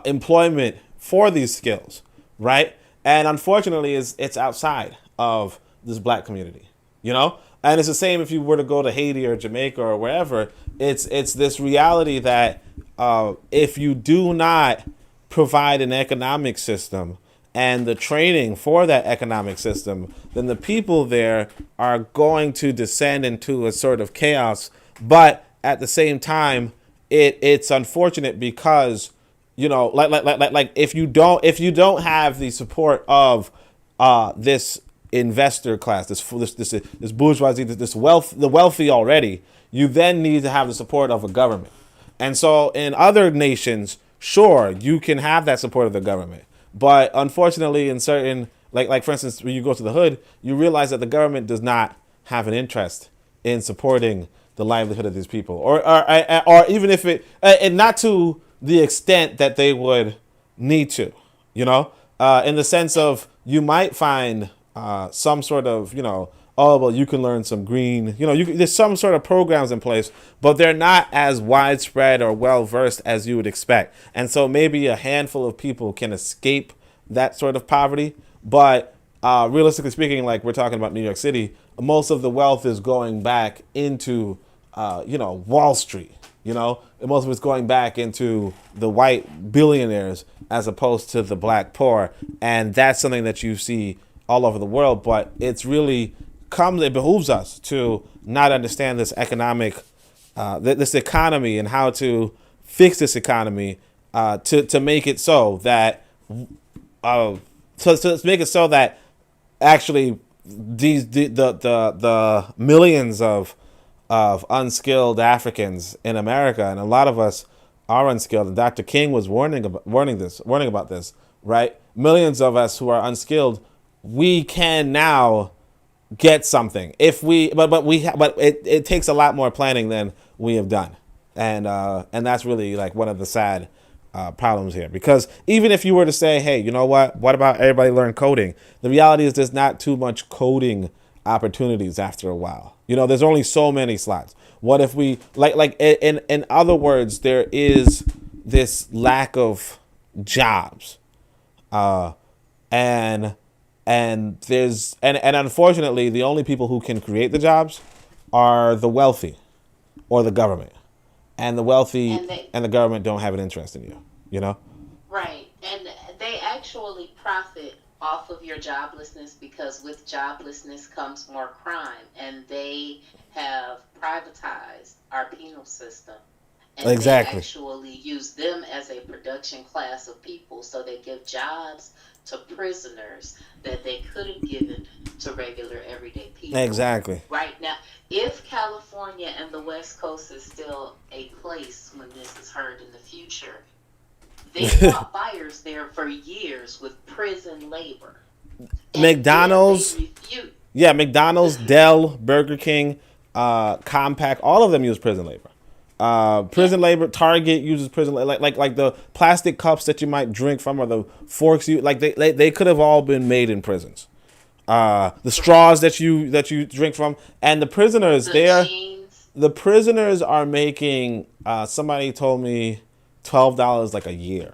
employment for these skills, right? And unfortunately, it's outside of this black community, And it's the same if you were to go to Haiti or Jamaica or wherever. It's this reality that if you do not provide an economic system and the training for that economic system, then the people there are going to descend into a sort of chaos. But at the same time, it's unfortunate because like if you don't have the support of this investor class, this bourgeoisie, the wealthy already, you then need to have the support of a government. And so in other nations, sure, you can have that support of the government. But unfortunately, in certain, like for instance, when you go to the hood, you realize that the government does not have an interest in supporting the livelihood of these people, or even if and not to the extent that they would need to, in the sense of you might find some sort of, oh, well, you can learn some green, there's some sort of programs in place, but they're not as widespread or well-versed as you would expect. And so maybe a handful of people can escape that sort of poverty. But realistically speaking, like we're talking about New York City, most of the wealth is going back into, Wall Street, and most of it's going back into the white billionaires as opposed to the black poor. And that's something that you see all over the world. But it's really it behooves us to not understand this this economy and how to fix this economy to make it so that to make it so that actually the millions of unskilled Africans in America, and a lot of us are unskilled, and Dr. King was warning about this, right? Millions of us who are unskilled, we can now get something if we, but it takes a lot more planning than we have done, and that's really like one of the sad problems here. Because even if you were to say, hey, you know what about everybody learn coding? The reality is there's not too much coding opportunities after a while. There's only so many slots. What if we in other words, there is this lack of jobs, and there's and unfortunately the only people who can create the jobs are the wealthy or the government, and the wealthy and the government don't have an interest in you. Right, and they actually profit off of your joblessness, because with joblessness comes more crime, and they have privatized our penal system. And exactly. They actually use them as a production class of people, so they give jobs to prisoners that they could have given to regular everyday people. Exactly. Right now, if California and the West Coast is still a place when this is heard in the future, they fought fires there for years with prison labor. McDonald's, McDonald's, Dell, Burger King, Compaq, all of them use prison labor. Prison labor. Target uses prison labor. Like the plastic cups that you might drink from, or the forks they could have all been made in prisons. The straws that you drink from, and the prisoners the prisoners are making. Somebody told me $12 like a year.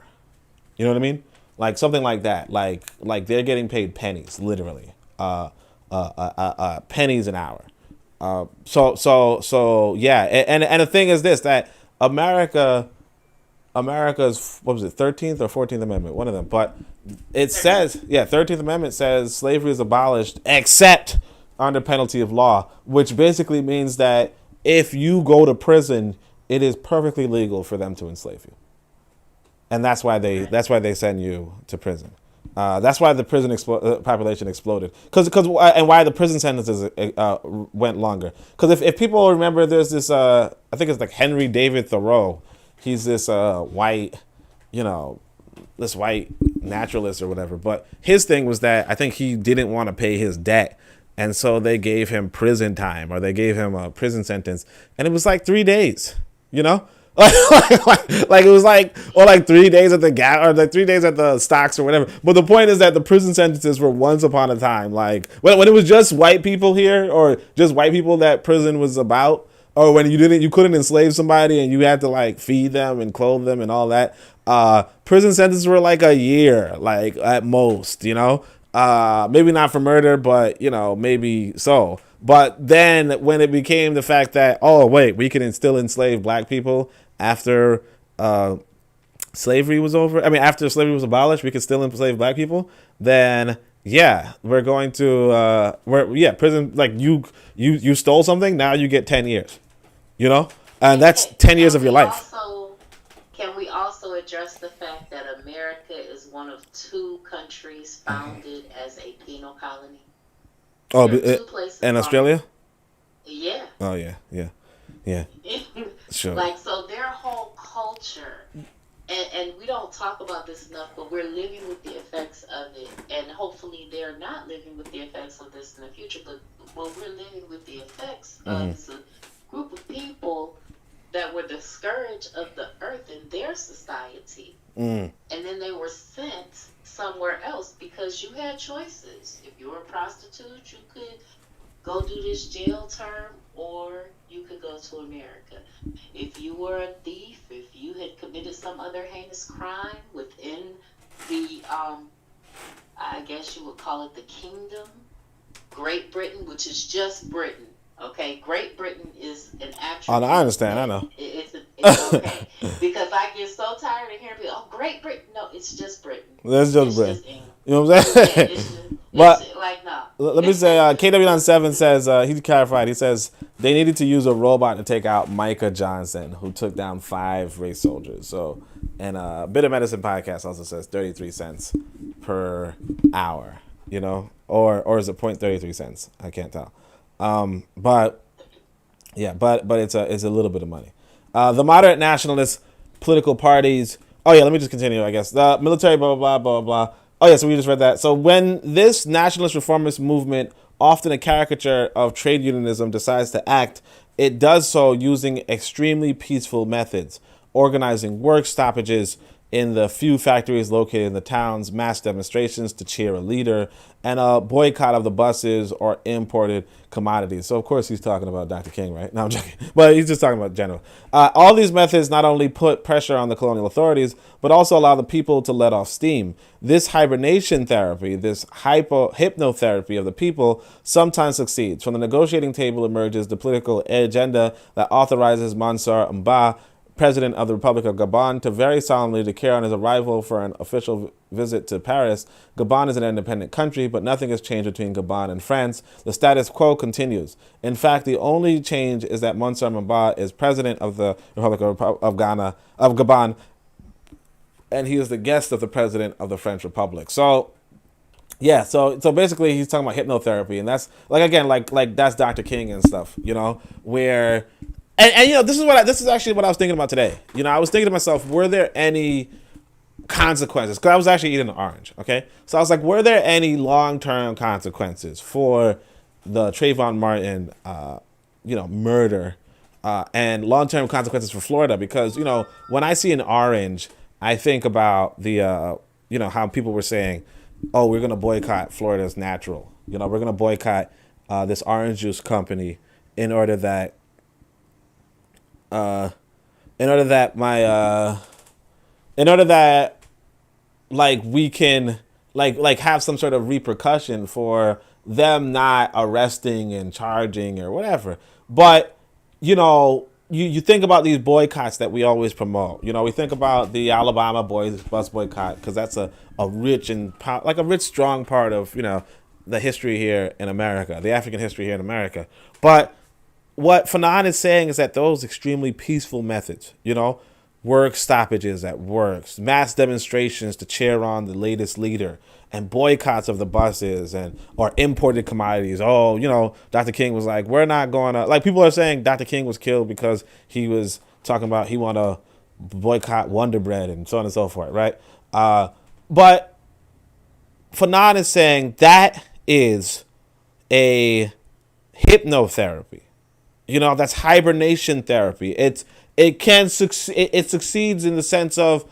You know what I mean? Like something like that. Like they're getting paid pennies, literally. Pennies an hour. So yeah. And the thing is this, that America America's, what was it, 13th or 14th Amendment, one of them. But it says, 13th Amendment says slavery is abolished except under penalty of law, which basically means that if you go to prison, it is perfectly legal for them to enslave you, and that's why they send you to prison. That's why the prison population exploded, and why the prison sentences went longer. Because if people remember, there's this I think it's like Henry David Thoreau. He's this white, this white naturalist or whatever. But his thing was that I think he didn't want to pay his debt. And so they gave him prison time, or they gave him a prison sentence. And it was like 3 days, like it was like, or like 3 days at the or like 3 days at the stocks or whatever. But the point is that the prison sentences were once upon a time. Like when it was just white people here, or just white people that prison was about, or when you couldn't enslave somebody and you had to like feed them and clothe them and all that. Prison sentences were like a year, like at most, maybe not for murder, but maybe so. But then when it became the fact that, oh wait, we can still enslave black people after slavery was over. I mean, after slavery was abolished, we could still enslave black people. Then we're going to prison. Like you stole something, now you get 10 years. And that's 10 years of your life. Can we also address the fact that America is one of 2 countries founded as a penal colony? Oh, in Australia? Yeah. Oh, yeah. Sure. Like, so their whole culture, and we don't talk about this enough, but we're living with the effects of it, and hopefully they're not living with the effects of this in the future, but we're living with the effects of this group of people that were the scourge of the earth in their society. And then they were sent somewhere else because you had choices. If you were a prostitute, you could go do this jail term, or you could go to America. If you were a thief, if you had committed some other heinous crime within the, I guess you would call it the kingdom, Great Britain, which is just Britain. Okay, Great Britain is an actual. Oh, no, I understand. I know. It's okay because I get so tired of hearing people. Oh, Great Britain. No, it's just Britain. That's just Britain. You know what I'm saying? But like no. Let me say, KW97 says he clarified. He says they needed to use a robot to take out Micah Johnson, who took down 5 race soldiers. So, and Bit of Medicine podcast also says 33 cents per hour. Or is it 0.33 cents? I can't tell. But it's a little bit of money. The moderate nationalist political parties. Oh yeah, let me just continue. I guess the military, blah blah blah blah blah. Oh yeah, so we just read that. So when this nationalist reformist movement, often a caricature of trade unionism, decides to act, it does so using extremely peaceful methods, organizing work stoppages in the few factories located in the towns, mass demonstrations to cheer a leader, and a boycott of the buses or imported commodities. So, of course, he's talking about Dr. King, right? No, I'm joking. But he's just talking about general. All these methods not only put pressure on the colonial authorities, but also allow the people to let off steam. This hibernation therapy, this hypnotherapy of the people, sometimes succeeds. From the negotiating table emerges the political agenda that authorizes Mansour Mba, President of the Republic of Gabon, to very solemnly declare on his arrival for an official visit to Paris, Gabon is an independent country, but nothing has changed between Gabon and France. The status quo continues. In fact, the only change is that Mansour Mba is president of the Republic of Gabon, and he is the guest of the president of the French Republic. So, yeah, so basically he's talking about hypnotherapy, and that's like that's Dr. King and stuff, where. And this is actually what I was thinking about today. I was thinking to myself, were there any consequences? Because I was actually eating an orange, okay? So I was like, were there any long-term consequences for the Trayvon Martin, murder, and long-term consequences for Florida? Because, when I see an orange, I think about the, how people were saying, oh, we're going to boycott Florida's natural. We're going to boycott this orange juice company in order that we can have some sort of repercussion for them not arresting and charging or whatever. But you think about these boycotts that we always promote. We think about the Alabama boys bus boycott because that's a rich and like a rich strong part of the history here in America, the African history here in America. But what Fanon is saying is that those extremely peaceful methods, work stoppages at works, mass demonstrations to cheer on the latest leader, and boycotts of the buses and or imported commodities. Oh, Dr. King was like, we're not going to, like, people are saying Dr. King was killed because he was talking about he want to boycott Wonder Bread and so on and so forth, right? But Fanon is saying that is a hypnotherapy. That's hibernation therapy. It can succeed. It succeeds in the sense of,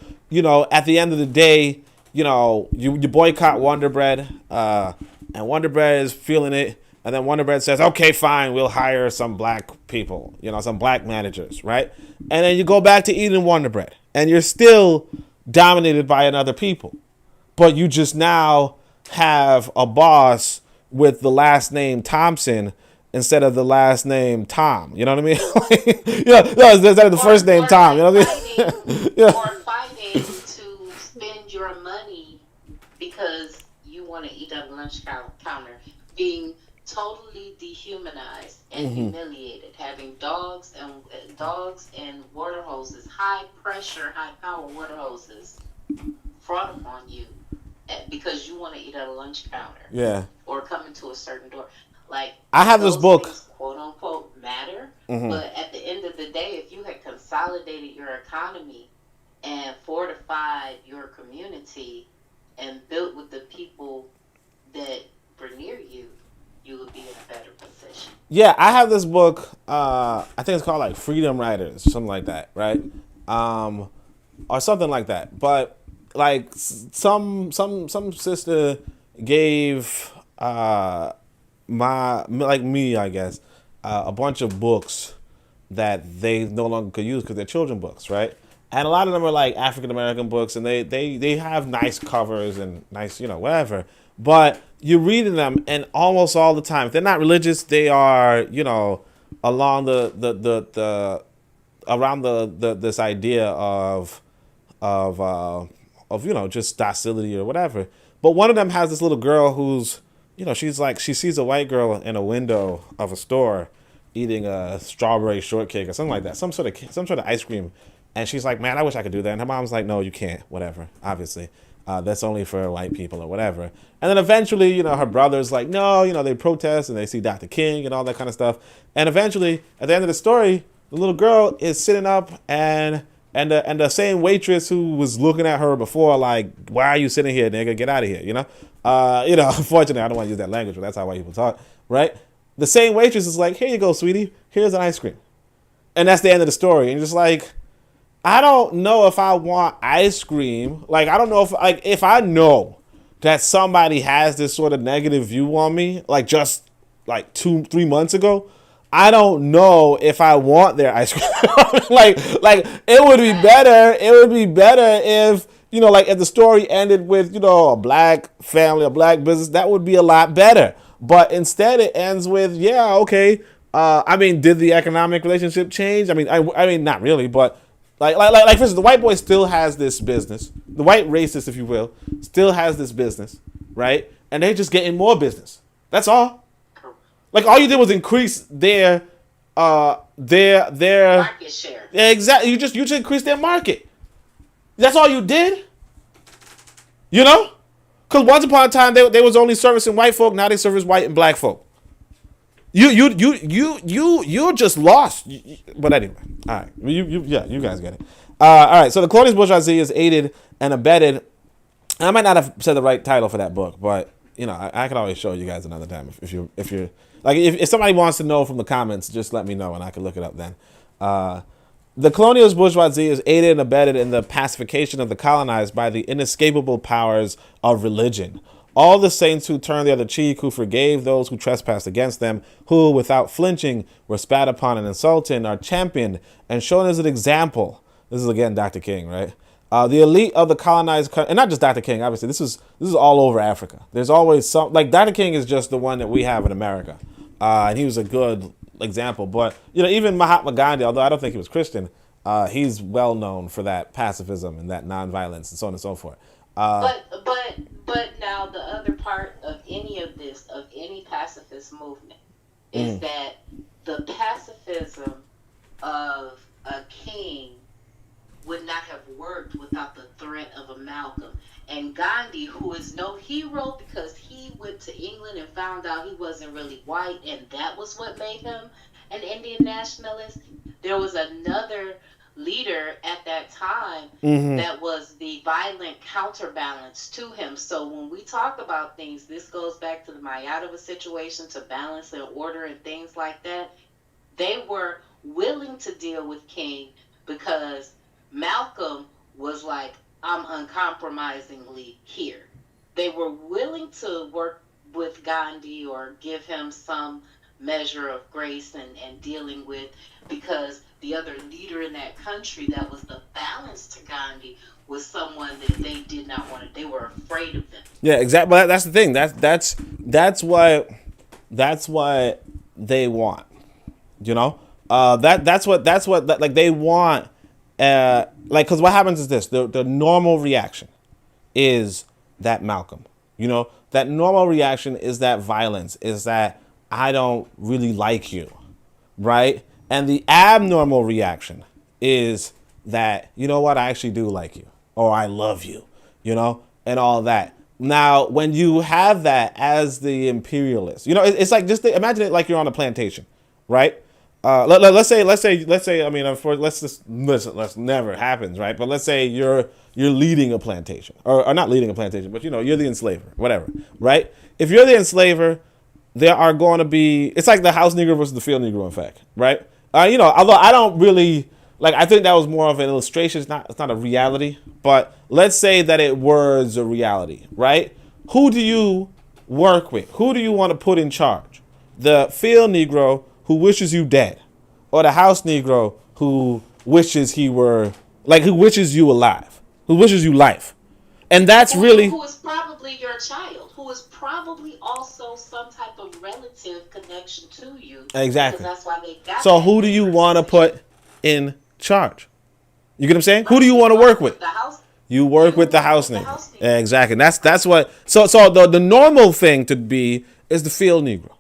at the end of the day, you boycott Wonder Bread, and Wonder Bread is feeling it, and then Wonder Bread says, okay, fine, we'll hire some black people, some black managers, right? And then you go back to eating Wonder Bread, and you're still dominated by another people, but you just now have a boss with the last name Thompson instead of the last name Tom. You know what I mean? Instead of the first name Tom. You know what I mean? Or fighting to spend your money because you want to eat at a lunch counter. Being totally dehumanized and humiliated. Having dogs and water hoses, high pressure, high power water hoses brought upon you because you want to eat at a lunch counter. Yeah. Or come into a certain door. Like, I have this book, things, quote unquote, matter. But at the end of the day, if you had consolidated your economy and fortified your community and built with the people that were near you, you would be in a better position. Yeah, I have this book. I think it's called like Freedom Riders, something like that, right? Or something like that. But like some sister gave me, I guess, a bunch of books that they no longer could use because they're children books, right? And a lot of them are like African American books, and they have nice covers and nice, whatever. But you're reading them, and almost all the time, if they're not religious, they are, along this idea of just docility or whatever. But one of them has this little girl who's, she's like, she sees a white girl in a window of a store eating a strawberry shortcake or something like that, some sort of ice cream, and she's like, man, I wish I could do that. And her mom's like, no, you can't, whatever, obviously. That's only for white people or whatever. And then eventually, her brother's like, no, they protest and they see Dr. King and all that kind of stuff. And eventually, at the end of the story, the little girl is sitting up and the same waitress who was looking at her before, like, why are you sitting here, nigga? Get out of here, Unfortunately, I don't want to use that language, but that's how white people talk, right? The same waitress is like, here you go, sweetie. Here's an ice cream. And that's the end of the story. And you're just like, I don't know if I want ice cream. Like, I don't know if I know that somebody has this sort of negative view on me, like just like 2-3 months ago, I don't know if I want their ice cream. like it would be better. It would be better if, like if the story ended with, a black family, a black business, that would be a lot better. But instead it ends with, yeah, okay. Did the economic relationship change? I mean, not really, but Like for instance, the white boy still has this business. The white racist, if you will, still has this business, right? And they're just getting more business. That's all. Like, all you did was increase their market share. Yeah, exactly. You just increased their market. That's all you did. Because once upon a time they was only servicing white folk. Now they service white and black folk. You're just lost. But anyway, all right. You guys get it. All right. So the colonialist bourgeoisie is aided and abetted. And I might not have said the right title for that book, but I can always show you guys another time if you're like if somebody wants to know from the comments, just let me know and I can look it up then. The colonialist bourgeoisie is aided and abetted in the pacification of the colonized by the inescapable powers of religion. All the saints who turned the other cheek, who forgave those who trespassed against them, who, without flinching, were spat upon and insulted, are championed and shown as an example. This is, again, Dr. King, right? The elite of the colonized, and not just Dr. King, obviously. This is all over Africa. There's always some, like, Dr. King is just the one that we have in America. And he was a good example. But even Mahatma Gandhi, although I don't think he was Christian, he's well known for that pacifism and that nonviolence and so on and so forth. But now the other part of any of this, of any pacifist movement, is that the pacifism of a king would not have worked without the threat of a Malcolm. And Gandhi, who is no hero because he went to England and found out he wasn't really white, and that was what made him an Indian nationalist. There was another leader at that time that was the violent counterbalance to him. So when we talk about things, this goes back to the Mayadava situation, to balance and order and things like that. They were willing to deal with King because Malcolm was like, I'm uncompromisingly here. They were willing to work with Gandhi or give him some measure of grace and dealing with, because the other leader in that country that was the balance to Gandhi was someone that they did not want to. They were afraid of them. Yeah, exactly. But that's the thing. That's what they want. That's what like they want. Because what happens is this: the normal reaction is that Malcolm. That normal reaction is that violence, is that I don't really like you, right? And the abnormal reaction is that, you know what, I actually do like you, or I love you, and all that. Now, when you have that as the imperialist, it's like, just imagine it like you're on a plantation, right? Let's say, I mean, let's never happens, right? But let's say you're leading a plantation, or not leading a plantation, but you're the enslaver, whatever, right? If you're the enslaver, there are going to be, it's like the house Negro versus the field Negro, in fact, right? Although I don't really, I think that was more of an illustration. It's not a reality, but let's say that it was a reality, right? Who do you work with? Who do you want to put in charge? The field Negro who wishes you dead, or the house Negro who wishes who wishes you alive, who wishes you life? And that's really, who is probably your child, who is probably also some type of relative connection to you. Exactly. That's why they got. So who do you want to put in charge? You get what I'm saying? Who do you want to work with? You work with the house Negro. Exactly. That's what. So the normal thing to be is the field Negro,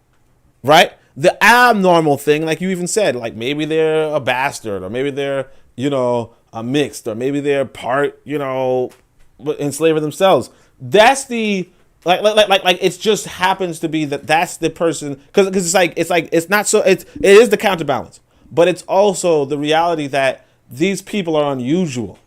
right? The abnormal thing, like you even said, like maybe they're a bastard, or maybe they're a mixed, or maybe they're part enslaver themselves. That's the like it just happens to be that's the person, because it's not so, it is the counterbalance, but it's also the reality that these people are unusual,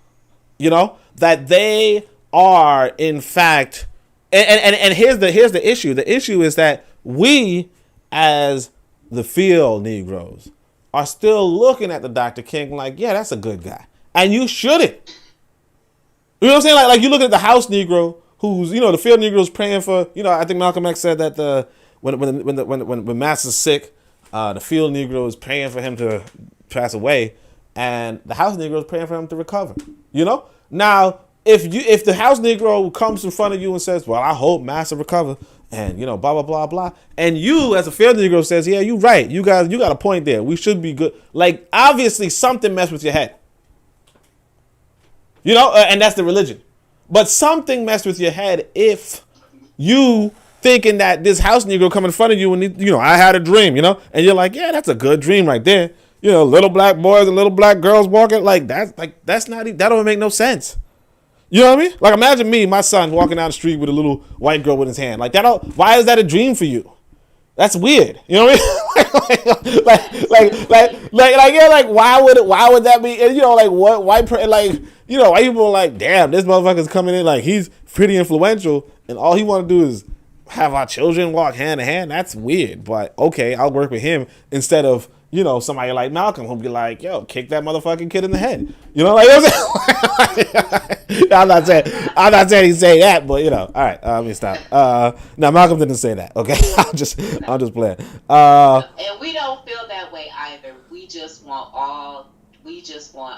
that they are in fact, and here's the issue. The issue is that we as the field Negroes are still looking at the Dr. King like, yeah, that's a good guy, and you shouldn't. You know what I'm saying? Like you look at the house Negro, who's the field Negro's praying for. I think Malcolm X said that when Master's sick, the field Negro is praying for him to pass away, and the house Negro is praying for him to recover. Now if the house Negro comes in front of you and says, well, I hope Master recover, and blah blah blah blah, and you as a field Negro says, yeah, you're right, you got a point there, we should be good. Like obviously something messed with your head. And that's the religion. But something messed with your head if you thinking that this house Negro come in front of you and, I had a dream, and you're like, yeah, that's a good dream right there. Little black boys and little black girls walking, that's not, that don't make no sense. You know what I mean? Like imagine me, my son walking down the street with a little white girl with his hand. Like why is that a dream for you? That's weird. You know what I mean? Why would that be? And, what white, white people are like, damn, this motherfucker's coming in like he's pretty influential, and all he want to do is have our children walk hand in hand. That's weird, but okay, I'll work with him instead of somebody like Malcolm who'll be like, yo, kick that motherfucking kid in the head. I'm not saying he say that, but all right, let me stop. Now Malcolm didn't say that, okay? I'm just playing. And we don't feel that way either. We just want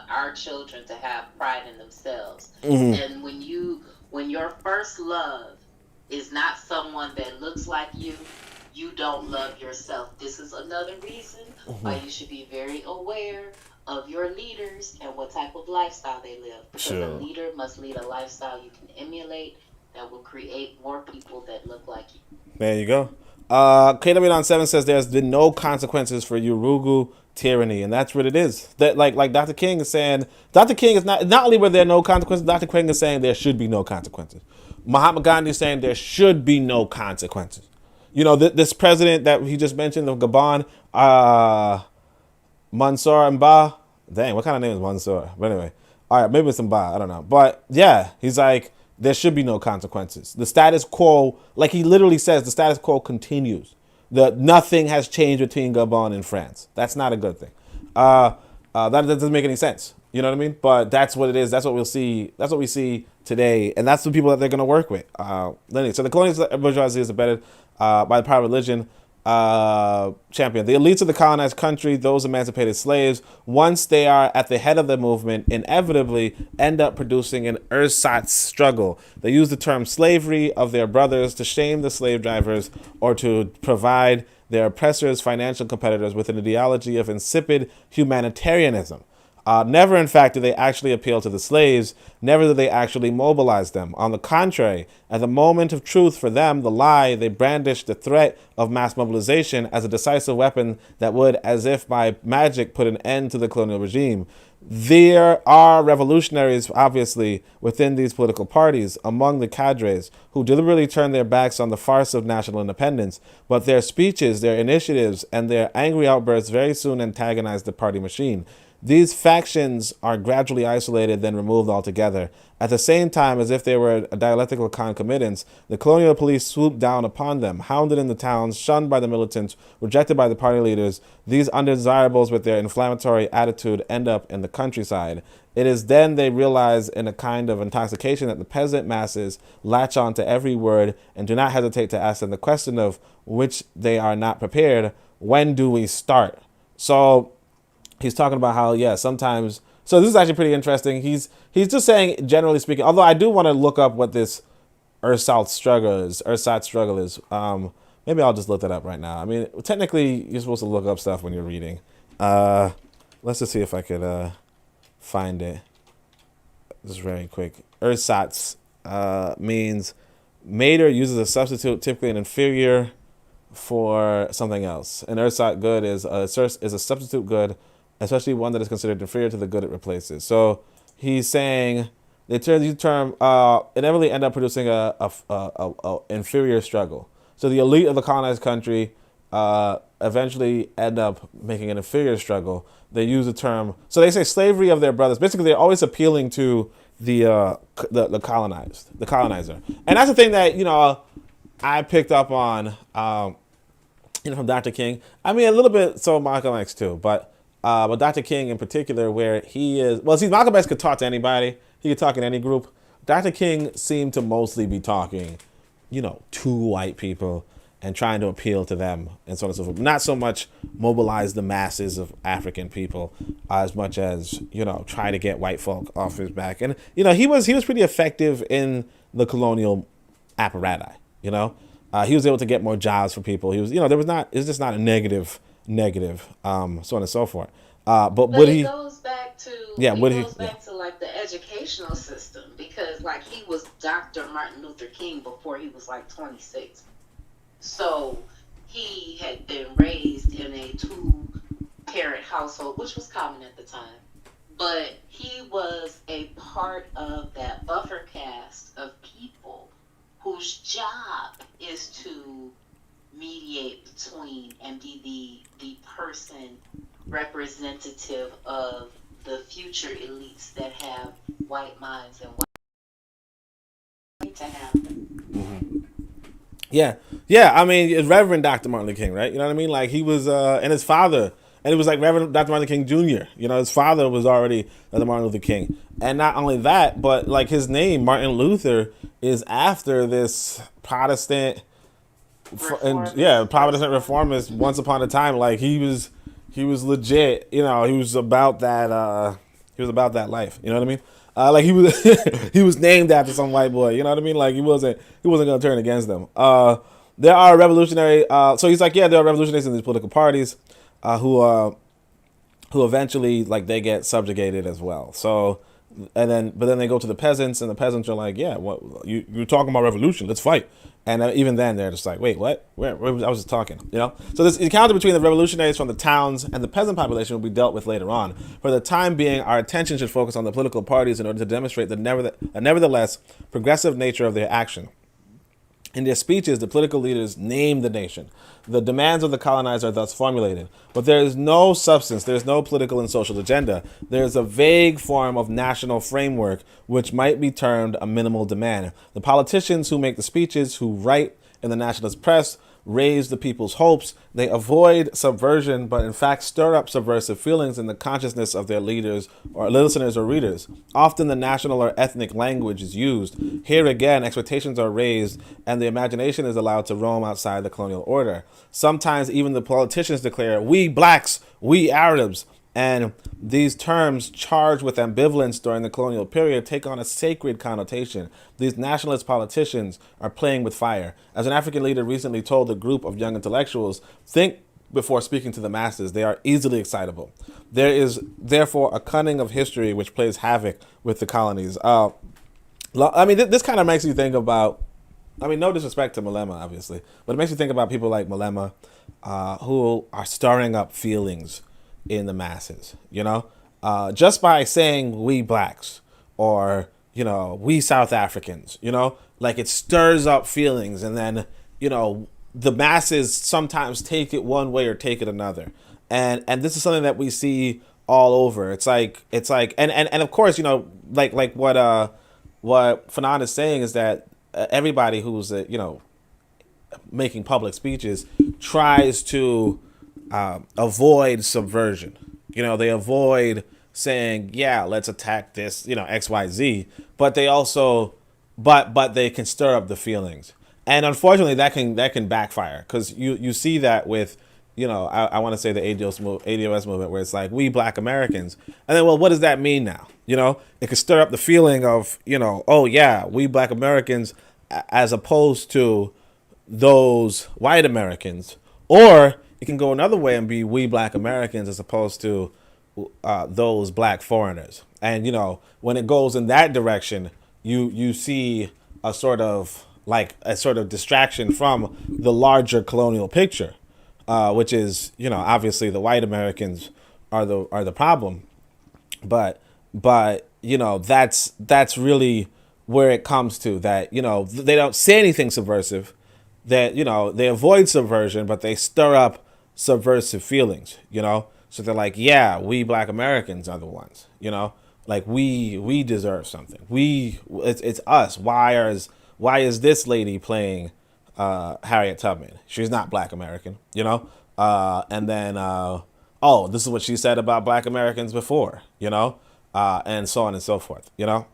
our children to have pride in themselves. Mm-hmm. And when your first love is not someone that looks like you you don't love yourself. This is another reason why you should be very aware of your leaders and what type of lifestyle they live. Because a Sure. leader must lead a lifestyle you can emulate that will create more people that look like you. There you go. KW7 says there's been no consequences for Urugu tyranny, and that's what it is. That like Dr. King is saying, Dr. King is not only were there no consequences, Dr. King is saying there should be no consequences. Mahatma Gandhi is saying there should be no consequences. You know, this president that he just mentioned of Gabon, Mansour Mba. Dang, what kind of name is Mansour? But anyway, all right, maybe it's Mba. I don't know. But yeah, he's like, there should be no consequences. The status quo, like he literally says, the status quo continues. Nothing has changed between Gabon and France. That's not a good thing. That doesn't make any sense. You know what I mean? But that's what it is. That's what we'll see. That's what we see today, and that's the people that they're going to work with. So the colonial bourgeoisie is abetted by the power of religion. Champion. The elites of the colonized country, those emancipated slaves, once they are at the head of the movement, inevitably end up producing an ersatz struggle. They use the term slavery of their brothers to shame the slave drivers or to provide their oppressors, financial competitors, with an ideology of insipid humanitarianism. Never, in fact, do they actually appeal to the slaves. Never do they actually mobilize them. On the contrary, at the moment of truth for them, the lie, they brandish the threat of mass mobilization as a decisive weapon that would, as if by magic, put an end to the colonial regime. There are revolutionaries, obviously, within these political parties, among the cadres, who deliberately turn their backs on the farce of national independence, but their speeches, their initiatives, and their angry outbursts very soon antagonize the party machine. These factions are gradually isolated, then removed altogether. At the same time, as if they were dialectical concomitants, the colonial police swooped down upon them, hounded in the towns, shunned by the militants, rejected by the party leaders. These undesirables with their inflammatory attitude end up in the countryside. It is then they realize in a kind of intoxication that the peasant masses latch on to every word and do not hesitate to ask them the question of which they are not prepared. When do we start? So he's talking about how, yeah, sometimes. So this is actually pretty interesting. He's just saying, generally speaking, although I do want to look up what this ersatz struggle is. Maybe I'll just look that up right now. I mean, technically, you're supposed to look up stuff when you're reading. Let's just see if I could find it. Just very quick. Ersatz means made or uses a substitute, typically an inferior, for something else. An ersatz good is a substitute good, especially one that is considered inferior to the good it replaces. So he's saying they turn the term inevitably end up producing a inferior struggle. So the elite of the colonized country eventually end up making an inferior struggle. They use the term, so they say slavery of their brothers. Basically, they're always appealing to the colonizer, and that's the thing that I picked up on from Dr. King. I mean, a little bit so Malcolm X too, but Dr. King in particular, where he is, well, see, Malcolm X could talk to anybody. He could talk in any group. Dr. King seemed to mostly be talking, to white people and trying to appeal to them and so on and so forth. Not so much mobilize the masses of African people as much as, try to get white folk off his back. And, he was pretty effective in the colonial apparatus, he was able to get more jobs for people. He was, it's just not a negative, so on and so forth. But what he goes back to to like the educational system, because like he was Dr. Martin Luther King before he was like 26. So he had been raised in a 2-parent household, which was common at the time. But he was a part of that buffer caste of people whose job is to mediate between and be the person representative of the future elites that have white minds and white to have them. Mm-hmm. Yeah. I mean, it's Reverend Dr. Martin Luther King, right? You know what I mean? Like he was, and his father, and it was like Reverend Dr. Martin Luther King Jr. His father was already Dr. Martin Luther King, and not only that, but like his name, Martin Luther, is after this Protestant, Protestant reformist. Once upon a time, like he was legit. He was about that. He was about that life. You know what I mean? Like he was, he was named after some white boy. You know what I mean? Like he wasn't gonna turn against them. there are revolutionary. So he's like, yeah, there are revolutionaries in these political parties who eventually like they get subjugated as well. So but then they go to the peasants, and the peasants are like, yeah, what you're talking about revolution? Let's fight. And even then, they're just like, wait, what? Where I was just talking, you know. So this encounter between the revolutionaries from the towns and the peasant population will be dealt with later on. For the time being, our attention should focus on the political parties in order to demonstrate the nevertheless progressive nature of their action. In their speeches, the political leaders name the nation. The demands of the colonized are thus formulated. But there is no substance, there is no political and social agenda. There is a vague form of national framework which might be termed a minimal demand. The politicians who make the speeches, who write in the nationalist press, raise the people's hopes. They avoid subversion, but in fact stir up subversive feelings in the consciousness of their leaders or listeners or readers. Often the national or ethnic language is used. Here again, expectations are raised and the imagination is allowed to roam outside the colonial order. Sometimes even the politicians declare, we blacks, we Arabs. And these terms, charged with ambivalence during the colonial period, take on a sacred connotation. These nationalist politicians are playing with fire. As an African leader recently told a group of young intellectuals, think before speaking to the masses. They are easily excitable. There is therefore a cunning of history which plays havoc with the colonies. I mean, this kind of makes you think about, I mean, no disrespect to Malema, obviously, but it makes you think about people like Malema who are stirring up feelings in the masses, you know, just by saying we blacks or, you know, we South Africans, you know, like it stirs up feelings. And then, you know, the masses sometimes take it one way or take it another. And this is something that we see all over. It's like, and of course, you know, like what Fanon is saying is that everybody who's, you know, making public speeches tries to avoid subversion. You know, they avoid saying, yeah, let's attack this, you know, XYZ, but they also, but they can stir up the feelings. And unfortunately that can backfire, because you see that with, you know, I want to say the ADOS movement, where it's like, we black Americans. And then, well, what does that mean now? You know, it could stir up the feeling of, you know, oh yeah, we black Americans, as opposed to those white Americans. Or it can go another way and be we black Americans as opposed to those black foreigners. And, you know, when it goes in that direction, you see a sort of distraction from the larger colonial picture, which is, you know, obviously the white Americans are the problem. But you know, that's really where it comes to, that, you know, they don't say anything subversive, that, you know, they avoid subversion, but they stir up subversive feelings, you know. So they're like, yeah, we black Americans are the ones, you know, like we deserve something. It's us. Why is this lady playing Harriet Tubman? She's not black American, you know. And then oh, this is what she said about black Americans before, you know, and so on and so forth, you know.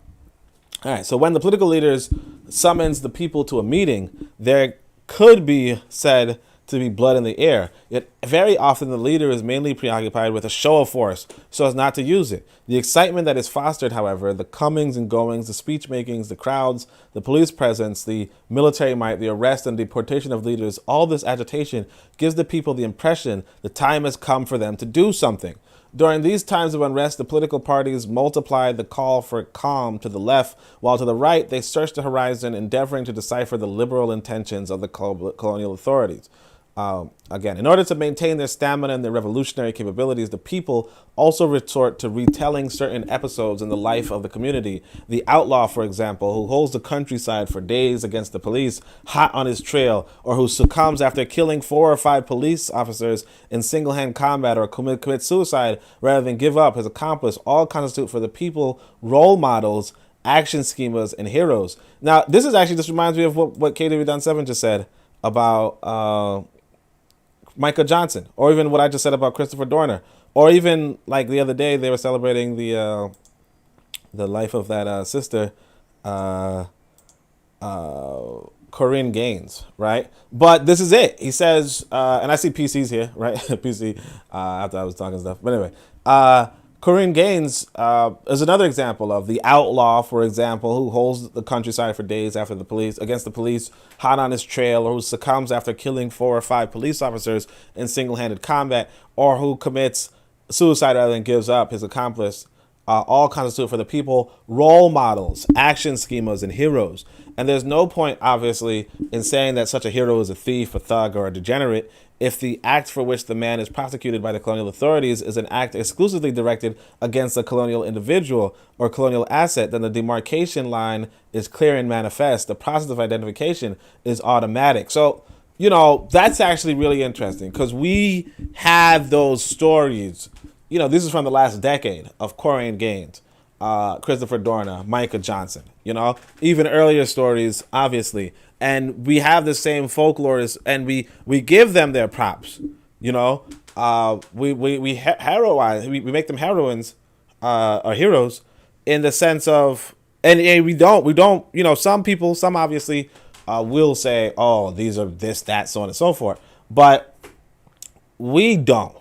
All right. So when the political leaders summons the people to a meeting, there could be said to be blood in the air. Yet very often the leader is mainly preoccupied with a show of force so as not to use it. The excitement that is fostered, however, the comings and goings, the speech makings, the crowds, the police presence, the military might, the arrest and deportation of leaders, all this agitation gives the people the impression the time has come for them to do something. During these times of unrest, the political parties multiply the call for calm to the left, while to the right they search the horizon, endeavoring to decipher the liberal intentions of the colonial authorities. Again, in order to maintain their stamina and their revolutionary capabilities, the people also resort to retelling certain episodes in the life of the community. The outlaw, for example, who holds the countryside for days against the police, hot on his trail, or who succumbs after killing 4 or 5 police officers in single-hand combat, or commit suicide rather than give up his accomplice, all constitute for the people role models, action schemas, and heroes. Now, this just reminds me of what KW-7 just said about Michael Johnson, or even what I just said about Christopher Dorner, or even like the other day they were celebrating the life of that sister, Corinne Gaines, right? But this is it. He says, and I see PCs here, right? PC, after I was talking stuff. But anyway, Korean Gaines is another example of the outlaw, for example, who holds the countryside for days after the police against the police, hot on his trail, or who succumbs after killing 4 or 5 police officers in single-handed combat, or who commits suicide rather than gives up his accomplice. All constitute for the people role models, action schemas, and heroes. And there's no point, obviously, in saying that such a hero is a thief, a thug, or a degenerate if the act for which the man is prosecuted by the colonial authorities is an act exclusively directed against a colonial individual or colonial asset. Then the demarcation line is clear and manifest. The process of identification is automatic. So, that's actually really interesting because we have those stories. This is from the last decade of Korean Gaines, Christopher Dorner, Micah Johnson, even earlier stories, obviously. And we have the same folklorists, and we give them their props, we heroize, we make them heroines, or heroes, in the sense of, and we don't, some obviously will say, oh, these are this, that, so on and so forth. But we don't.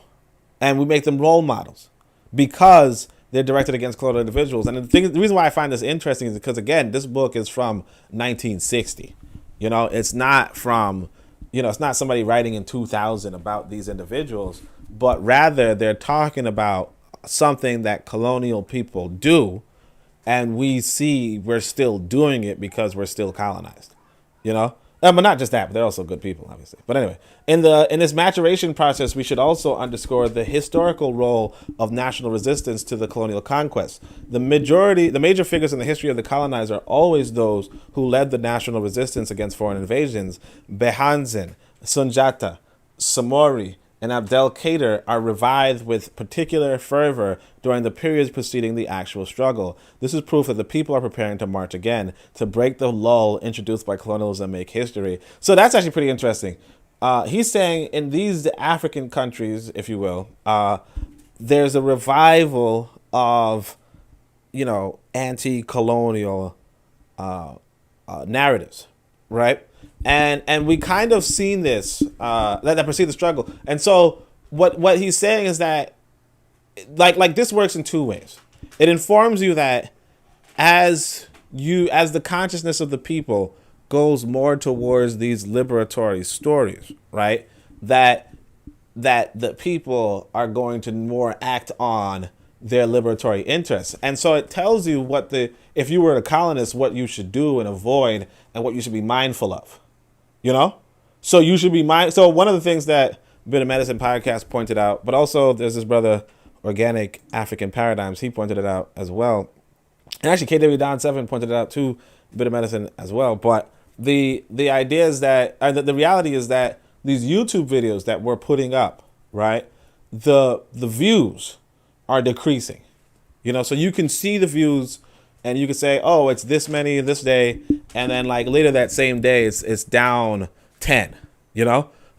And we make them role models because they're directed against colonial individuals. And the reason why I find this interesting is because, again, this book is from 1960. It's not from, it's not somebody writing in 2000 about these individuals, but rather they're talking about something that colonial people do. And we see we're still doing it because we're still colonized, But not just that, but they're also good people, obviously. But anyway, in this maturation process, we should also underscore the historical role of national resistance to the colonial conquest. The major figures in the history of the colonizer are always those who led the national resistance against foreign invasions. Behanzin, Sunjata, Samori, and Abdelkader are revived with particular fervor during the periods preceding the actual struggle. This is proof that the people are preparing to march again, to break the lull introduced by colonialism and make history. So that's actually pretty interesting. He's saying in these African countries, if you will, there's a revival of, anti-colonial narratives, right? And we kind of seen this that precede the struggle. And so what he's saying is that like this works in 2 ways. It informs you that as the consciousness of the people goes more towards these liberatory stories, right? That the people are going to more act on their liberatory interests. And so it tells you if you were a colonist, what you should do and avoid and what you should be mindful of. So you should be so one of the things that Bit of Medicine podcast pointed out, but also there's this brother, Organic African Paradigms, he pointed it out as well. And actually KW Don 7 pointed it out too, Bit of Medicine as well. But the idea is that, the reality is that these YouTube videos that we're putting up, right, the views are decreasing. So you can see the views and you can say, oh, it's this many this day, and then like later that same day it's down 10,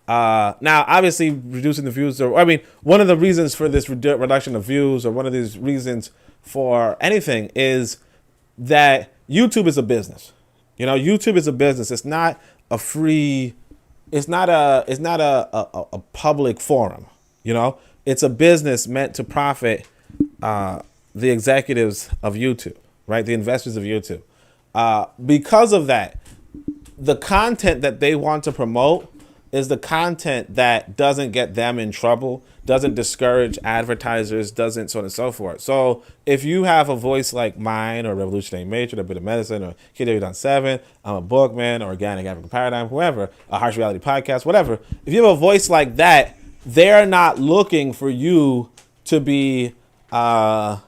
Now, obviously reducing the views, one of the reasons for this reduction of views, or one of these reasons for anything, is that YouTube is a business. YouTube is a business. It's not a free, it's not a public forum. It's a business meant to profit the executives of YouTube, right? The investors of YouTube. Because of that, the content that they want to promote is the content that doesn't get them in trouble, doesn't discourage advertisers, doesn't so on and so forth. So if you have a voice like mine, or Revolutionary Matrix, or A Bit of Medicine, or KW.7, I'm a Bookman, or Organic African Paradigm, whoever, a Harsh Reality Podcast, whatever. If you have a voice like that, they're not looking for you to be up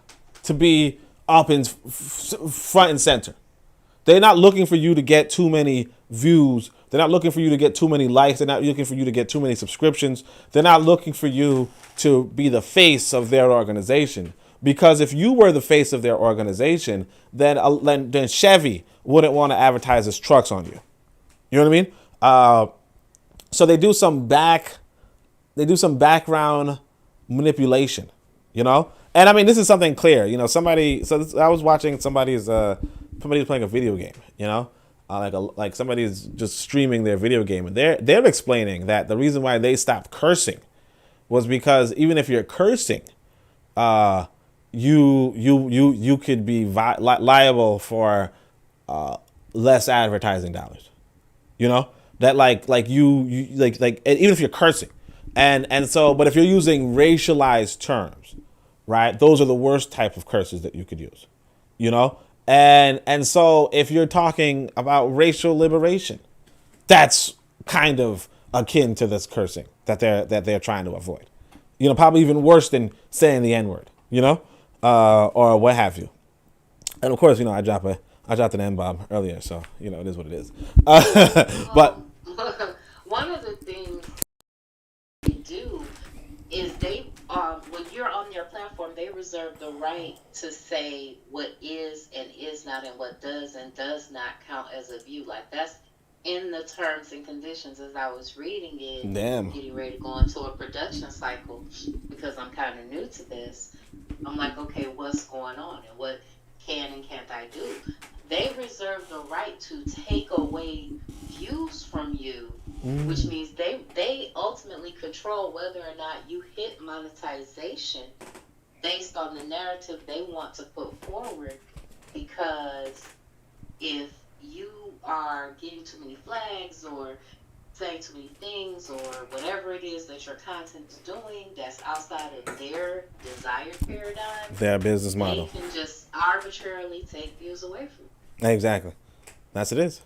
in front and center. They're not looking for you to get too many views. They're not looking for you to get too many likes. They're not looking for you to get too many subscriptions. They're not looking for you to be the face of their organization. Because if you were the face of their organization, then Chevy wouldn't want to advertise its trucks on you. You know what I mean? So they do some background manipulation, And I mean, this is something clear, I was watching somebody was playing a video game, like somebody's just streaming their video game, and they're explaining that the reason why they stopped cursing was because even if you're cursing, you could be liable for less advertising dollars. You know that like you like even if you're cursing, and so but if you're using racialized terms, right? Those are the worst type of curses that you could use. You know, and so if you're talking about racial liberation, that's kind of akin to this cursing that they're trying to avoid. You know, probably even worse than saying the N word. You know, or what have you. And of course, you know, I dropped an N-bomb earlier, so you know it is what it is. But One of the things they do is they when you're on their platform, they reserve the right to say what is and is not, and what does and does not count as a view. Like that's in the terms and conditions as I was reading it, damn, getting ready to go into a production cycle because I'm kind of new to this. I'm like, okay, what's going on and what can and can't I do? They reserve the right to take away views from you, which means they ultimately control whether or not you hit monetization based on the narrative they want to put forward. Because if you are getting too many flags or saying too many things or whatever it is that your content is doing that's outside of their desired paradigm, their business model, they can just arbitrarily take views away from you. exactly. That's it is.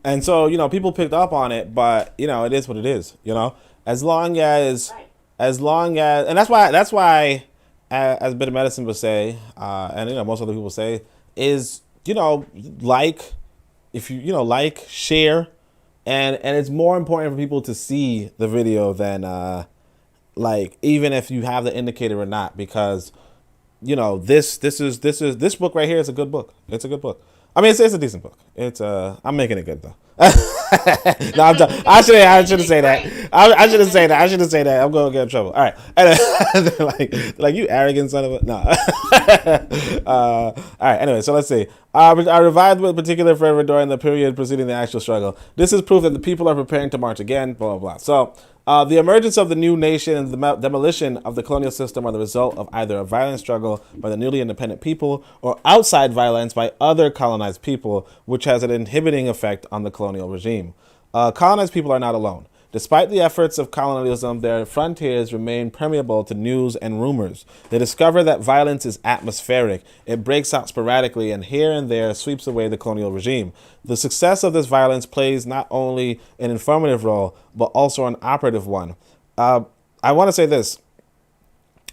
And so, you know, people picked up on it, but you know, it is what it is. You know, as long as, Right. and that's why, as Bit of Medicine would say, and you know, most other people say, is you know, like, if you like, share, and it's more important for people to see the video than like even if you have the indicator or not, because you know this book right here is a good book. It's a good book. I mean, it's a decent book. It's I'm making it good though. No, I'm done. I shouldn't say that. I shouldn't say that. I shouldn't say that. I'm going to get in trouble. All right. And they're like you arrogant son of a no. All right. Anyway, so let's see. I revived with particular fervor during the period preceding the actual struggle. This is proof that the people are preparing to march again. Blah blah blah. So. The emergence of the new nation and the demolition of the colonial system are the result of either a violent struggle by the newly independent people or outside violence by other colonized people, which has an inhibiting effect on the colonial regime. Colonized people are not alone. Despite the efforts of colonialism, their frontiers remain permeable to news and rumors. They discover that violence is atmospheric. It breaks out sporadically and here and there sweeps away the colonial regime. The success of this violence plays not only an informative role, but also an operative one. I want to say this.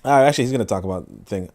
Actually, he's going to talk about the thing.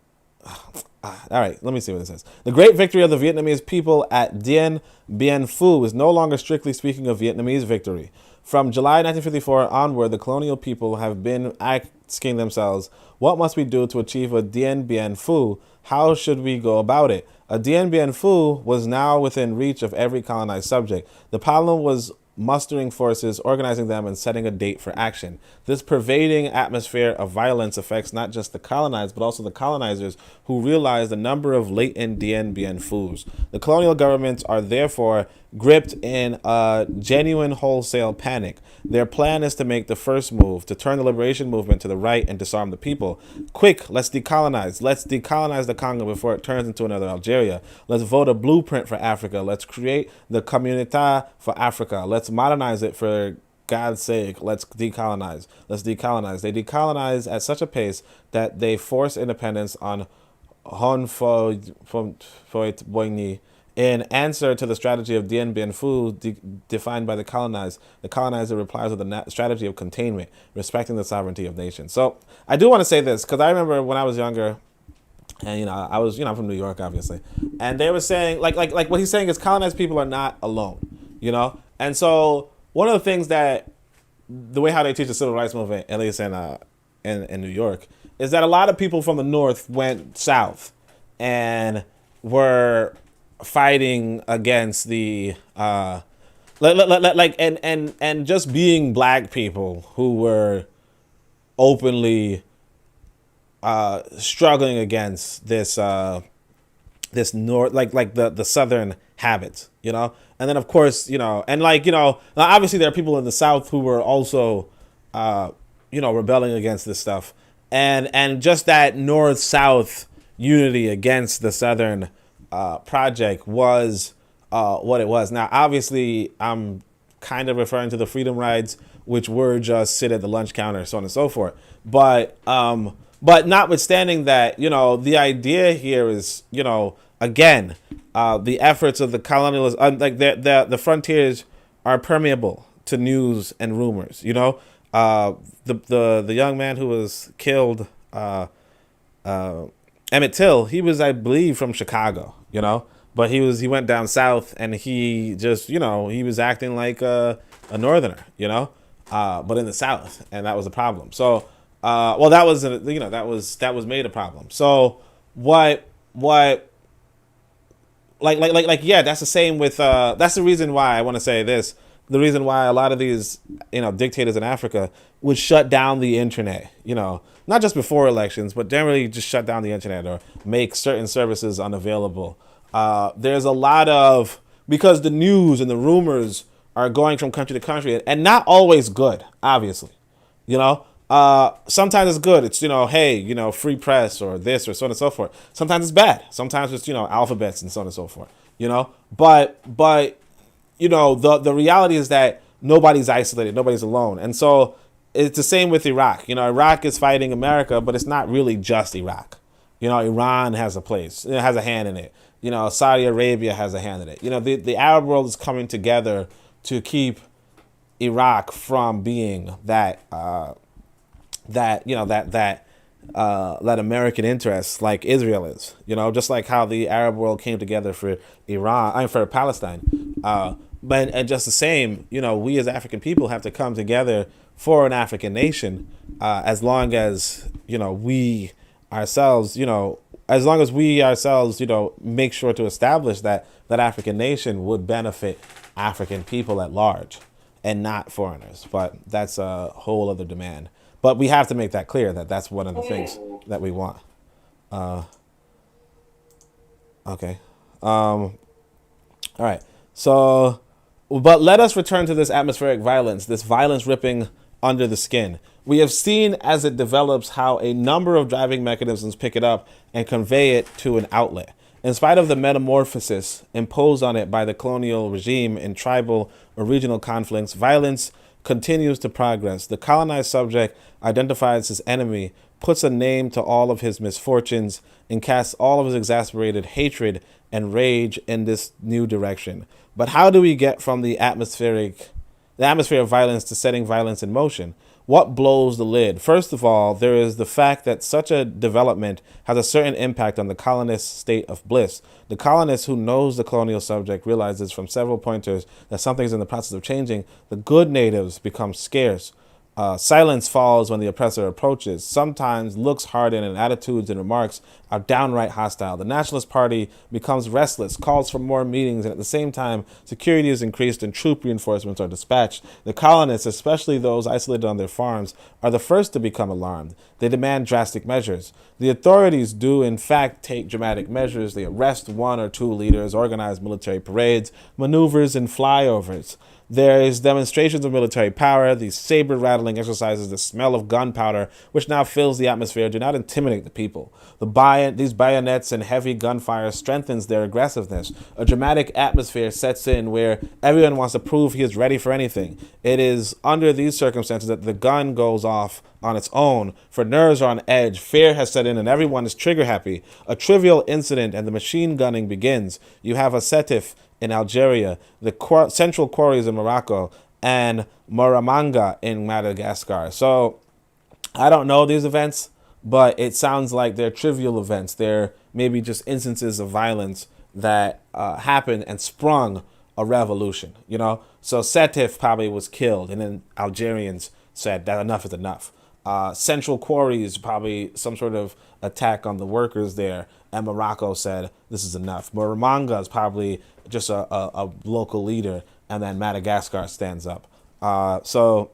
All right, let me see what it says. The great victory of the Vietnamese people at Dien Bien Phu is no longer strictly speaking of Vietnamese victory. From July 1954 onward, the colonial people have been asking themselves, what must we do to achieve a Dien Bien Phu? How should we go about it? A Dien Bien Phu was now within reach of every colonized subject. The problem was mustering forces, organizing them, and setting a date for action. This pervading atmosphere of violence affects not just the colonized, but also the colonizers who realize the number of latent Dien Bien Phus. The colonial governments are therefore gripped in a genuine wholesale panic. Their plan is to make the first move, to turn the liberation movement to the right and disarm the people. Quick, let's decolonize. Let's decolonize the Congo before it turns into another Algeria. Let's vote a blueprint for Africa. Let's create the Communità for Africa. Let's modernize it for God's sake. Let's decolonize. Let's decolonize. They decolonize at such a pace that they force independence on Hon Phoet Boigny. In answer to the strategy of Dien Bien Phu defined by the colonized, the colonizer replies with a strategy of containment, respecting the sovereignty of nations. So I do want to say this because I remember when I was younger, and I'm from New York, obviously, and they were saying like what he's saying is colonized people are not alone, and so one of the things that the way how they teach the civil rights movement, at least in New York, is that a lot of people from the North went south and were fighting against the and just being black people who were openly struggling against this north the southern habits, and then of course obviously there are people in the South who were also rebelling against this stuff, and just that north south unity against the Southern project was what it was. Now, obviously, I'm kind of referring to the freedom rides, which were just sit at the lunch counter, so on and so forth. But notwithstanding that, the idea here is, again, the efforts of the colonialists, like the frontiers are permeable to news and rumors. The young man who was killed, Emmett Till, he was, I believe, from Chicago. But he went down south, and he just, he was acting like a northerner, but in the South, and that was a problem. So, that was, that was made a problem. So yeah, that's the same with, that's the reason why I want to say this. The reason why a lot of these, dictators in Africa would shut down the internet, not just before elections, but generally just shut down the internet or make certain services unavailable. There's a lot of, because the news and the rumors are going from country to country, and not always good, obviously. Sometimes it's good. It's, hey, free press or this or so on and so forth. Sometimes it's bad. Sometimes it's, alphabets and so on and so forth. But the reality is that nobody's isolated, nobody's alone. And so it's the same with Iraq. Iraq is fighting America, but it's not really just Iraq. Iran has a place, it has a hand in it. Saudi Arabia has a hand in it. The Arab world is coming together to keep Iraq from being that American interest like Israel is. Just like how the Arab world came together for for Palestine. And just the same, we as African people have to come together for an African nation, as long as we ourselves, make sure to establish that African nation would benefit African people at large and not foreigners. But that's a whole other demand. But we have to make that clear that that's one of the things that we want. Okay. All right. So, but let us return to this atmospheric violence, this violence ripping under the skin. We have seen as it develops how a number of driving mechanisms pick it up and convey it to an outlet. In spite of the metamorphosis imposed on it by the colonial regime in tribal or regional conflicts, violence continues to progress. The colonized subject identifies his enemy, puts a name to all of his misfortunes, and casts all of his exasperated hatred and rage in this new direction. But how do we get from the atmosphere of violence to setting violence in motion? What blows the lid? First of all, there is the fact that such a development has a certain impact on the colonist's state of bliss. The colonist who knows the colonial subject realizes from several pointers that something is in the process of changing. The good natives become scarce. Silence falls when the oppressor approaches. Sometimes looks harden and attitudes and remarks are downright hostile. The Nationalist Party becomes restless, calls for more meetings, and at the same time, security is increased and troop reinforcements are dispatched. The colonists, especially those isolated on their farms, are the first to become alarmed. They demand drastic measures. The authorities do, in fact, take dramatic measures. They arrest one or two leaders, organize military parades, maneuvers, and flyovers. There is demonstrations of military power. These saber-rattling exercises, the smell of gunpowder, which now fills the atmosphere, do not intimidate the people. These bayonets and heavy gunfire strengthens their aggressiveness. A dramatic atmosphere sets in where everyone wants to prove he is ready for anything. It is under these circumstances that the gun goes off on its own, for nerves are on edge, fear has set in, and everyone is trigger-happy. A trivial incident and the machine gunning begins. You have a Setif in Algeria, the central quarries in Morocco, and Moramanga in Madagascar. So, I don't know these events, but it sounds like they're trivial events. They're maybe just instances of violence that happened and sprung a revolution, So Setif probably was killed, and then Algerians said that enough is enough. Central quarries, probably some sort of attack on the workers there, and Morocco said this is enough. Moramanga is probably just a local leader, and then Madagascar stands up. So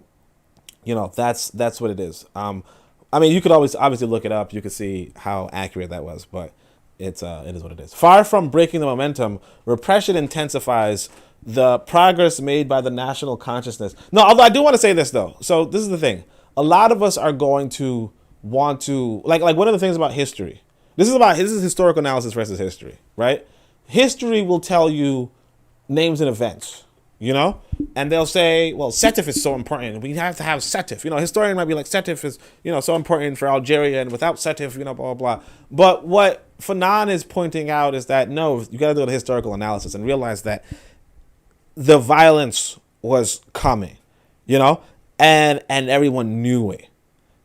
that's what it is. You could always obviously look it up. You could see how accurate that was, but it is what it is. Far from breaking the momentum, repression intensifies the progress made by the national consciousness. No, although I do want to say this though. So this is the thing. A lot of us are going to want to like one of the things about history This is historical analysis versus history, right? History will tell you names and events, and they'll say, well, Setif is so important. We have to have Setif. Historian might be like, Setif is, so important for Algeria, and without Setif, blah, blah, blah. But what Fanon is pointing out is that, no, you got to do a historical analysis and realize that the violence was coming, and everyone knew it,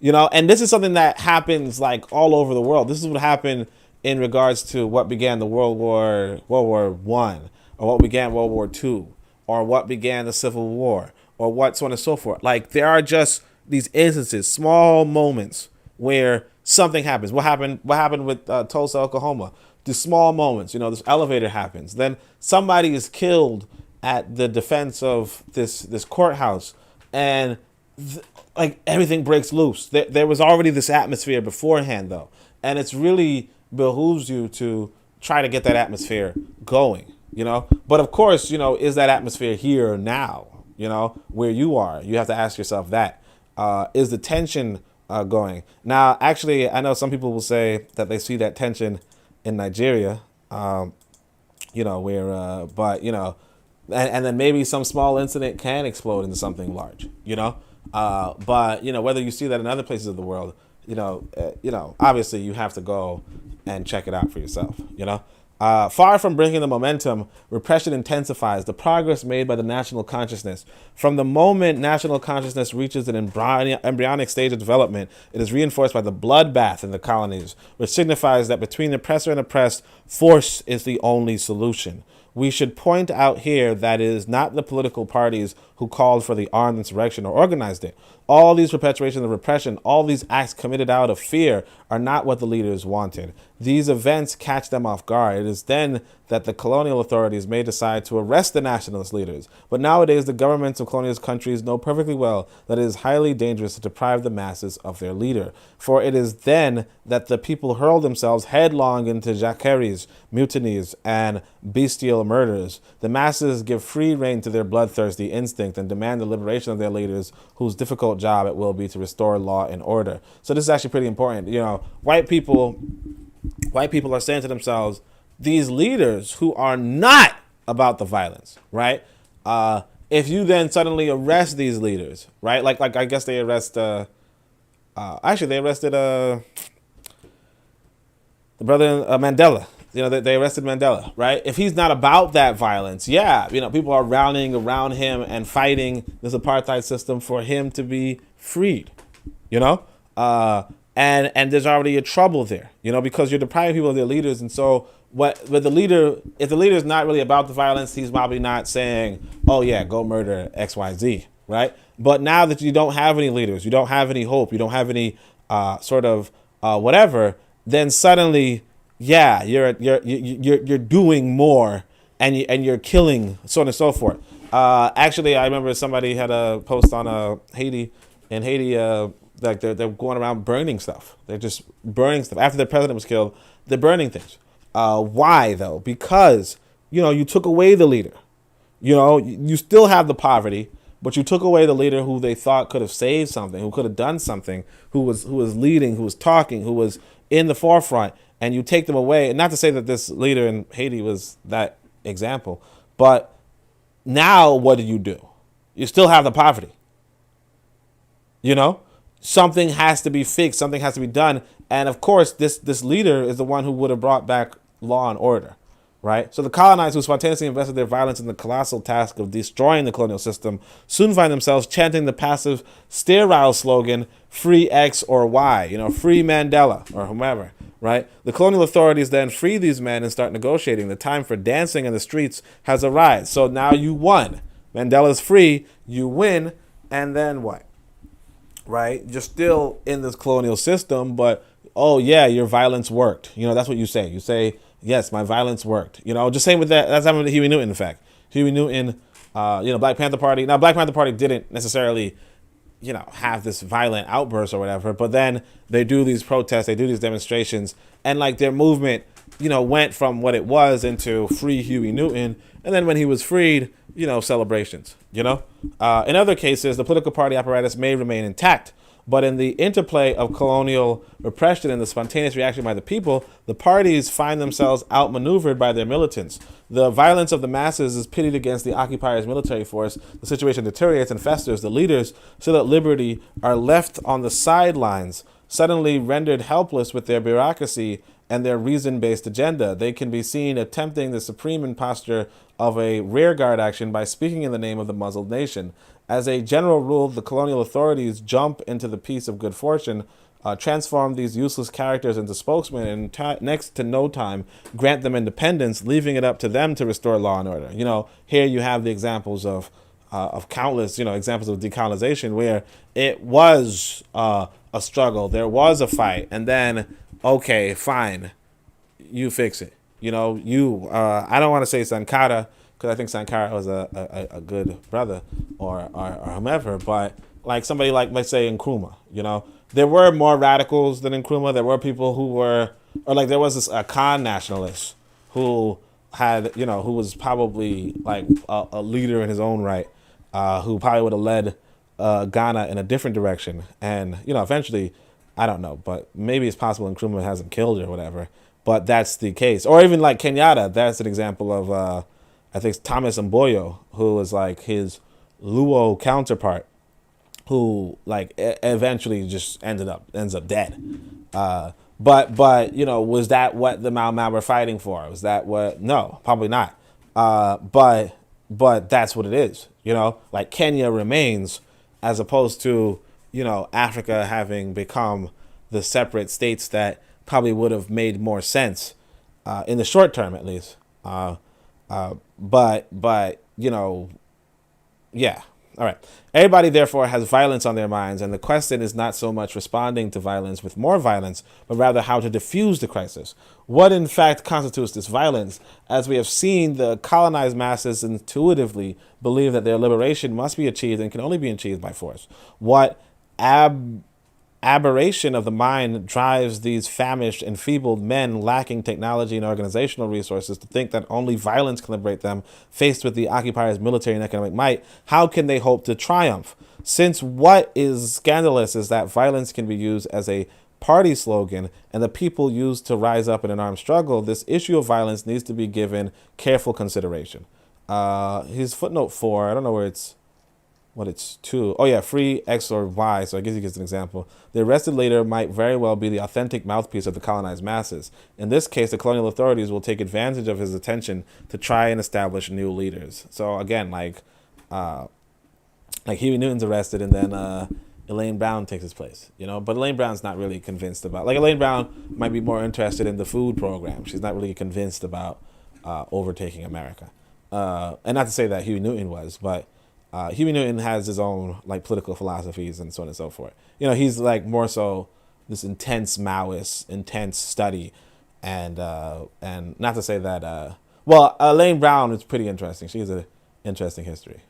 and this is something that happens like all over the world. This is what happened in regards to what began the World War One, or what began World War Two, or what began the Civil War, or what so on and so forth. Like, there are just these instances, small moments where something happens. What happened with Tulsa, Oklahoma? These small moments, this elevator happens. Then somebody is killed at the defense of this courthouse, and like everything breaks loose. There was already this atmosphere beforehand, though, and it's really behooves you to try to get that atmosphere going, But of course, is that atmosphere here now, where you are? You have to ask yourself that. Is the tension going? Now, actually, I know some people will say that they see that tension in Nigeria, where, but, and then maybe some small incident can explode into something large, but, whether you see that in other places of the world, obviously you have to go and check it out for yourself, Far from breaking the momentum, repression intensifies the progress made by the national consciousness. From the moment national consciousness reaches an embryonic stage of development, it is reinforced by the bloodbath in the colonies, which signifies that between oppressor and oppressed, force is the only solution. We should point out here that it is not the political parties who called for the armed insurrection or organized it. All these perpetuations of repression, all these acts committed out of fear are not what the leaders wanted. These events catch them off guard. It is then that the colonial authorities may decide to arrest the nationalist leaders. But nowadays, the governments of colonialist countries know perfectly well that it is highly dangerous to deprive the masses of their leader. For it is then that the people hurl themselves headlong into jacqueries, mutinies, and bestial murders. The masses give free rein to their bloodthirsty instinct and demand the liberation of their leaders, whose difficult job it will be to restore law and order. So this is actually pretty important. White people are saying to themselves, these leaders who are not about the violence, right? If you then suddenly arrest these leaders, right? Like I guess they arrest. Actually, they arrested the brother Mandela. They arrested Mandela, right? If he's not about that violence, people are rallying around him and fighting this apartheid system for him to be freed, and there's already a trouble there, because you're depriving people of their leaders. And so if the leader is not really about the violence, he's probably not saying, oh yeah, go murder XYZ, right? But now that you don't have any leaders, you don't have any hope, you don't have any whatever, then suddenly, you're doing more, and you're killing, so on and so forth. Actually, I remember somebody had a post on Haiti. In Haiti, like they're going around burning stuff. They're just burning stuff. After the president was killed, they're burning things. Why though? Because you took away the leader. You still have the poverty, but you took away the leader who they thought could have saved something, who could have done something, who was leading, who was talking, who was in the forefront, and you take them away. And not to say that this leader in Haiti was that example, but now what do? You still have the poverty. Something has to be fixed. Something has to be done. And of course, this leader is the one who would have brought back law and order, right? So the colonized who spontaneously invested their violence in the colossal task of destroying the colonial system soon find themselves chanting the passive, sterile slogan, free X or Y, free Mandela or whomever, right? The colonial authorities then free these men and start negotiating. The time for dancing in the streets has arrived. So now you won. Mandela's free, you win, and then what? Right? You're still in this colonial system, but oh yeah, your violence worked. That's what you say. You say, yes, my violence worked. Just same with that. That's happened to Huey Newton, in fact. Huey Newton, Black Panther Party. Now, Black Panther Party didn't necessarily, have this violent outburst or whatever, but then they do these protests, they do these demonstrations, and like their movement, went from what it was into free Huey Newton, and then when he was freed, celebrations, In other cases, the political party apparatus may remain intact, But in the interplay of colonial repression and the spontaneous reaction by the people, the parties find themselves outmaneuvered by their militants. The violence of the masses is pitted against the occupiers' military force. The situation deteriorates and festers. The leaders, still at liberty, are left on the sidelines, suddenly rendered helpless with their bureaucracy and their reason-based agenda. They can be seen attempting the supreme imposture of a rearguard action by speaking in the name of the muzzled nation. As a general rule, the colonial authorities jump into the piece of good fortune, transform these useless characters into spokesmen, and next to no time grant them independence, leaving it up to them to restore law and order. Here you have the examples of countless, examples of decolonization where it was a struggle, there was a fight, and then, okay, fine, you fix it. I don't want to say Sankara, because I think Sankara was a good brother or whomever, but like somebody like, let's say, Nkrumah, there were more radicals than Nkrumah. There were people who were, or like there was this Khan nationalist who had, who was probably like a leader in his own right, who probably would have led Ghana in a different direction. And, eventually, I don't know, but maybe it's possible Nkrumah hasn't killed or whatever, but that's the case. Or even like Kenyatta, that's an example of, I think it's Thomas Mboyo, who was like his Luo counterpart, who like eventually just ends up dead. But was that what the Mau Mau were fighting for? Was that what? No, probably not. But that's what it is. Like Kenya remains, as opposed to Africa having become the separate states that probably would have made more sense in the short term, at least. But yeah. All right. Everybody, therefore, has violence on their minds, and the question is not so much responding to violence with more violence, but rather how to diffuse the crisis. What, in fact, constitutes this violence? As we have seen, the colonized masses intuitively believe that their liberation must be achieved and can only be achieved by force. What aberration of the mind drives these famished, enfeebled men lacking technology and organizational resources to think that only violence can liberate them, faced with the occupiers' military and economic might? How can they hope to triumph? Since what is scandalous is that violence can be used as a party slogan and the people used to rise up in an armed struggle, this issue of violence needs to be given careful consideration. His footnote 4, I don't know where it's, what it's 2. Oh yeah, free X or Y, so I guess he gives an example. The arrested leader might very well be the authentic mouthpiece of the colonized masses. In this case, the colonial authorities will take advantage of his attention to try and establish new leaders. So again, like Huey Newton's arrested and then Elaine Brown takes his place, but Elaine Brown's not really convinced about, like Elaine Brown might be more interested in the food program. She's not really convinced about overtaking America. And not to say that Huey Newton was, but Huey Newton has his own like political philosophies and so on and so forth. He's like more so this intense Maoist, intense study, and not to say that. Elaine Brown is pretty interesting. She has an interesting history.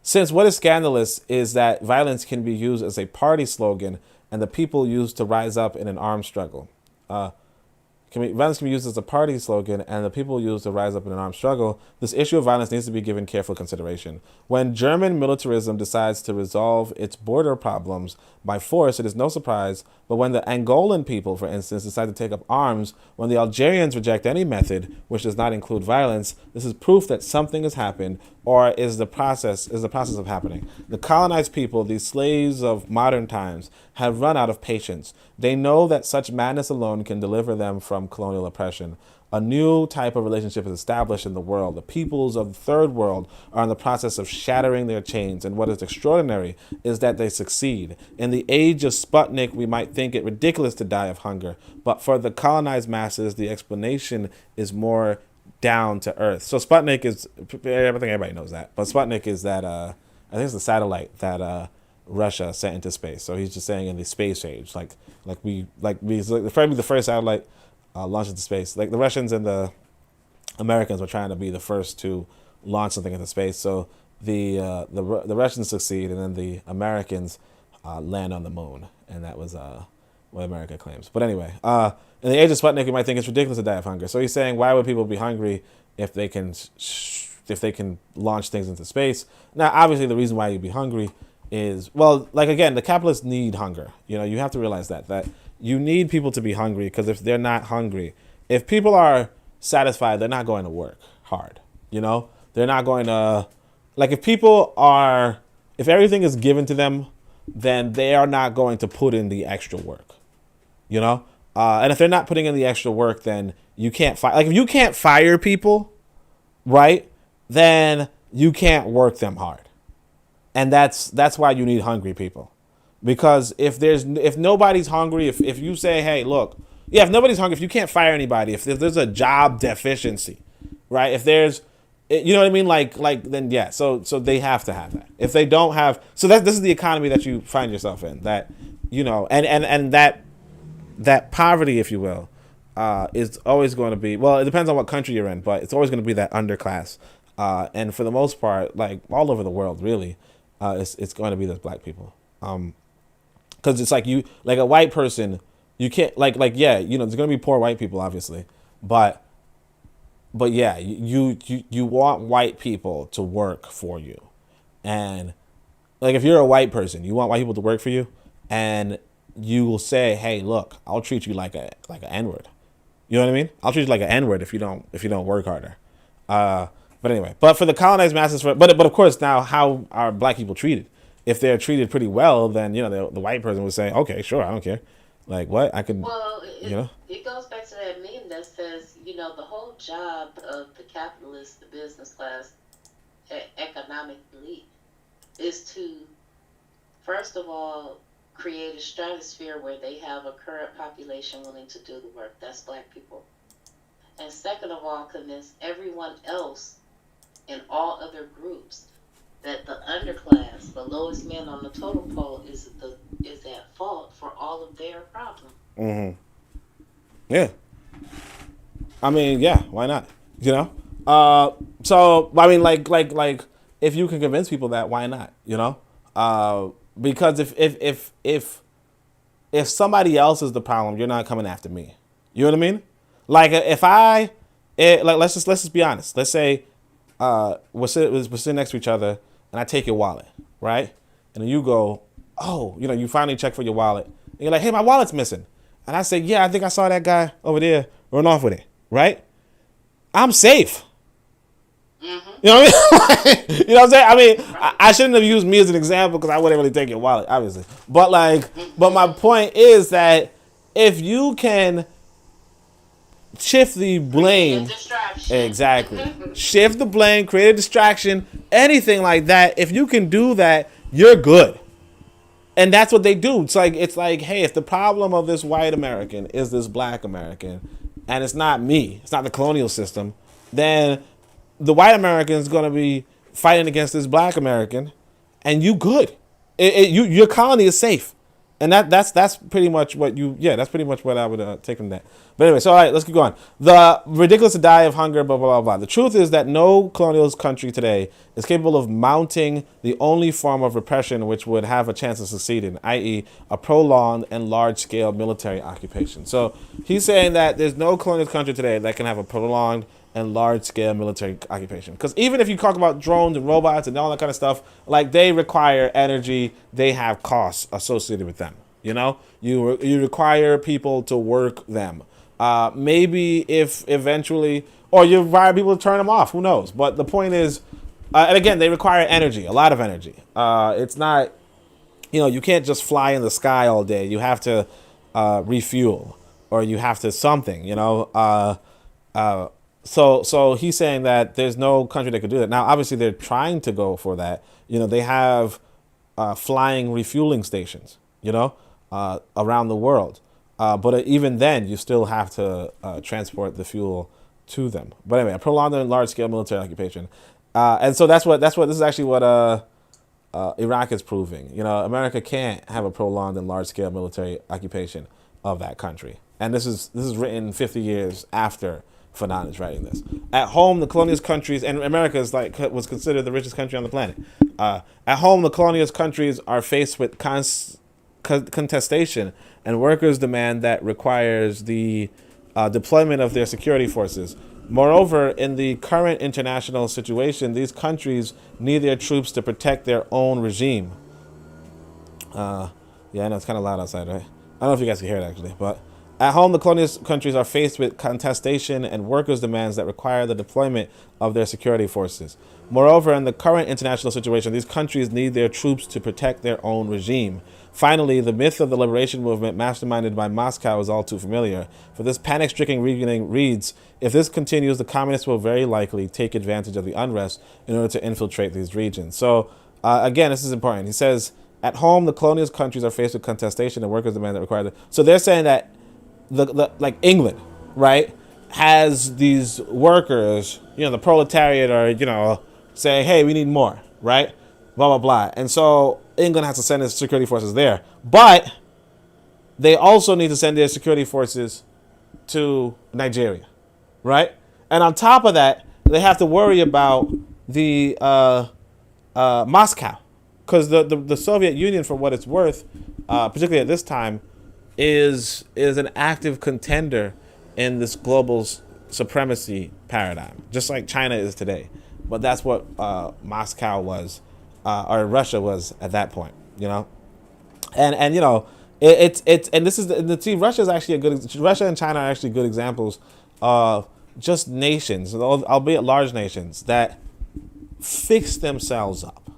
Since what is scandalous is that violence can be used as a party slogan and the people used to rise up in an armed struggle. Violence can be used as a party slogan and the people used to rise up in an armed struggle. This issue of violence needs to be given careful consideration. When German militarism decides to resolve its border problems by force, it is no surprise, but when the Angolan people, for instance, decide to take up arms, when the Algerians reject any method which does not include violence, this is proof that something has happened or is the process of happening. The colonized people, these slaves of modern times, have run out of patience. They know that such madness alone can deliver them from colonial oppression. A new type of relationship is established in the world. The peoples of the third world are in the process of shattering their chains, and what is extraordinary is that they succeed. In the age of Sputnik, we might think it ridiculous to die of hunger, but for the colonized masses, the explanation is more down to earth. So Sputnik is, I think everybody knows that, but Sputnik is that, I think it's the satellite that Russia sent into space. So he's just saying in the space age, probably the first satellite launched into space. Like the Russians and the Americans were trying to be the first to launch something into space. So the Russians succeed, and then the Americans land on the moon, and that was what America claims. But anyway, in the age of Sputnik, you might think it's ridiculous to die of hunger. So he's saying, why would people be hungry if they can launch things into space? Now, obviously, the reason why you'd be hungry is, well, like again, the capitalists need hunger. You have to realize that you need people to be hungry, because if they're not hungry, if people are satisfied, they're not going to work hard. They're not going to, like, if everything is given to them, then they are not going to put in the extra work. And if they're not putting in the extra work, then you can't fire. Like, if you can't fire people, right, then you can't work them hard. And that's why you need hungry people. Because if nobody's hungry, if you say, hey, look, if nobody's hungry, if you can't fire anybody, if there's a job deficiency, right? If there's, you know what I mean? Like then yeah. So they have to have that. If they don't have, so this is the economy that you find yourself in. That, and that poverty, if you will, is always going to be, well, it depends on what country you're in, but it's always going to be that underclass. And for the most part, like all over the world, really, it's going to be those black people. Because it's like a white person, you can't yeah, there's going to be poor white people, obviously, but yeah, you want white people to work for you. And like, if you're a white person, you want white people to work for you, and you will say, hey, look, I'll treat you like an N-word. You know what I mean? I'll treat you like an N-word if you don't work harder. But anyway, but for the colonized masses, but of course, now how are black people treated? If they're treated pretty well, then the white person would say, okay, sure, I don't care. Like, what? I could. Well, it goes back to that meme that says, the whole job of the capitalist, the business class, economic elite, is to, first of all, create a stratosphere where they have a current population willing to do the work. That's black people. And second of all, convince everyone else in all other groups that the underclass, the lowest man on the totem pole, is at fault for all of their problems. Mm-hmm. Yeah. I mean, yeah, why not? So I mean, like if you can convince people that, why not? Because if somebody else is the problem, you're not coming after me. You know what I mean? Like, let's just be honest. Let's say we're sitting next to each other, and I take your wallet, right? And then you go, oh, you finally check for your wallet. And you're like, hey, my wallet's missing. And I say, yeah, I think I saw that guy over there run off with it, right? I'm safe. Mm-hmm. You know what I mean? You know what I'm saying? I mean, I shouldn't have used me as an example, because I wouldn't really take your wallet, obviously. But but my point is that if you can shift the blame, exactly, shift the blame, create a distraction, anything like that, if you can do that, you're good. And that's what they do. It's like, hey, if the problem of this white American is this black American, and it's not me, it's not the colonial system, then the white American is going to be fighting against this black American, and you good. Your colony is safe. And that's pretty much what that's pretty much what I would take from that. But anyway, so all right, let's keep going. The ridiculous to die of hunger, blah, blah, blah, blah. The truth is that no colonial country today is capable of mounting the only form of repression which would have a chance of succeeding, i.e. a prolonged and large-scale military occupation. So he's saying that there's no colonial country today that can have a prolonged and large-scale military occupation. Because even if you talk about drones and robots and all that kind of stuff, like, they require energy, they have costs associated with them. You require people to work them. Maybe if eventually, or you require people to turn them off. Who knows? But the point is, and again, they require energy, a lot of energy. It's not, you can't just fly in the sky all day. You have to refuel, or you have to something. So he's saying that there's no country that could do that. Now, obviously, they're trying to go for that. They have flying refueling stations, around the world. But even then, you still have to transport the fuel to them. But anyway, a prolonged and large-scale military occupation. And so this is actually what Iraq is proving. America can't have a prolonged and large-scale military occupation of that country. And this is written 50 years after Fanon is writing this. At home, the colonialist countries, and America was considered the richest country on the planet. At home, the colonialist countries are faced with contestation, and workers demand that requires the deployment of their security forces. Moreover, in the current international situation, these countries need their troops to protect their own regime. Yeah, I know it's kind of loud outside, right? I don't know if you guys can hear it actually, but at home, the colonialist countries are faced with contestation and workers' demands that require the deployment of their security forces. Moreover, in the current international situation, these countries need their troops to protect their own regime. Finally, the myth of the liberation movement, masterminded by Moscow, is all too familiar. For this panic-stricken reasoning reads, if this continues, the communists will very likely take advantage of the unrest in order to infiltrate these regions. So, again, this is important. He says, at home, the colonialist countries are faced with contestation and workers' demand that require the... So they're saying that the like England, right, has these workers, the proletariat are, saying, hey, we need more, right? Blah, blah, blah. And so England has to send its security forces there. But they also need to send their security forces to Nigeria, right? And on top of that, they have to worry about the Moscow. Because the Soviet Union, for what it's worth, particularly at this time, is an active contender in this global supremacy paradigm, just like China is today. But that's what Moscow was, or Russia was at that point, and it's and this is Russia is actually Russia and China are actually good examples of just nations, albeit large nations, that fixed themselves up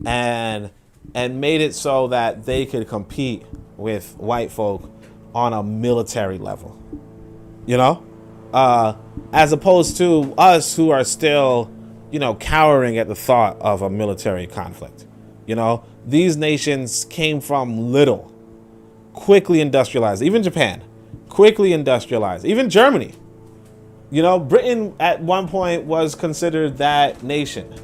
and made it so that they could compete with white folk on a military level, as opposed to us who are still, cowering at the thought of a military conflict. These nations came from little, quickly industrialized. Even Japan, quickly industrialized. Even Germany. Britain at one point was considered that nation.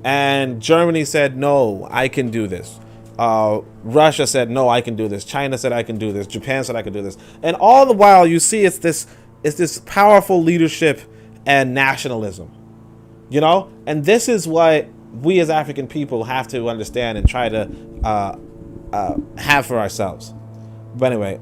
And Germany said, no, I can do this. Russia said, no, I can do this. China said, I can do this. Japan said, I can do this. And all the while, you see it's this powerful leadership and nationalism, And this is what we as African people have to understand and try to have for ourselves. But anyway,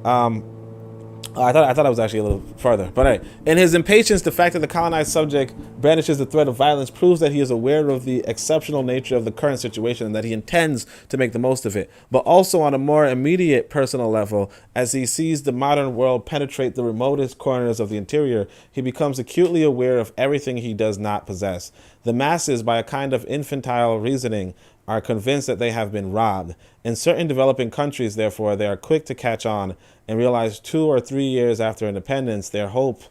I thought I was actually a little further. But anyway, in his impatience, the fact that the colonized subject brandishes the threat of violence proves that he is aware of the exceptional nature of the current situation and that he intends to make the most of it. But also on a more immediate personal level, as he sees the modern world penetrate the remotest corners of the interior, he becomes acutely aware of everything he does not possess. The masses, by a kind of infantile reasoning, are convinced that they have been robbed. In certain developing countries, therefore, they are quick to catch on and realize 2 or 3 years after independence, their hope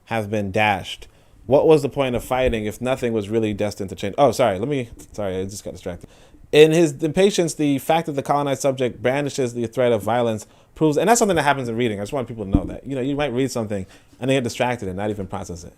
have been dashed. What was the point of fighting if nothing was really destined to change? Sorry, I just got distracted. In his impatience, the fact that the colonized subject brandishes the threat of violence proves, and that's something that happens in reading. I just want people to know that. You might read something and they get distracted and not even process it,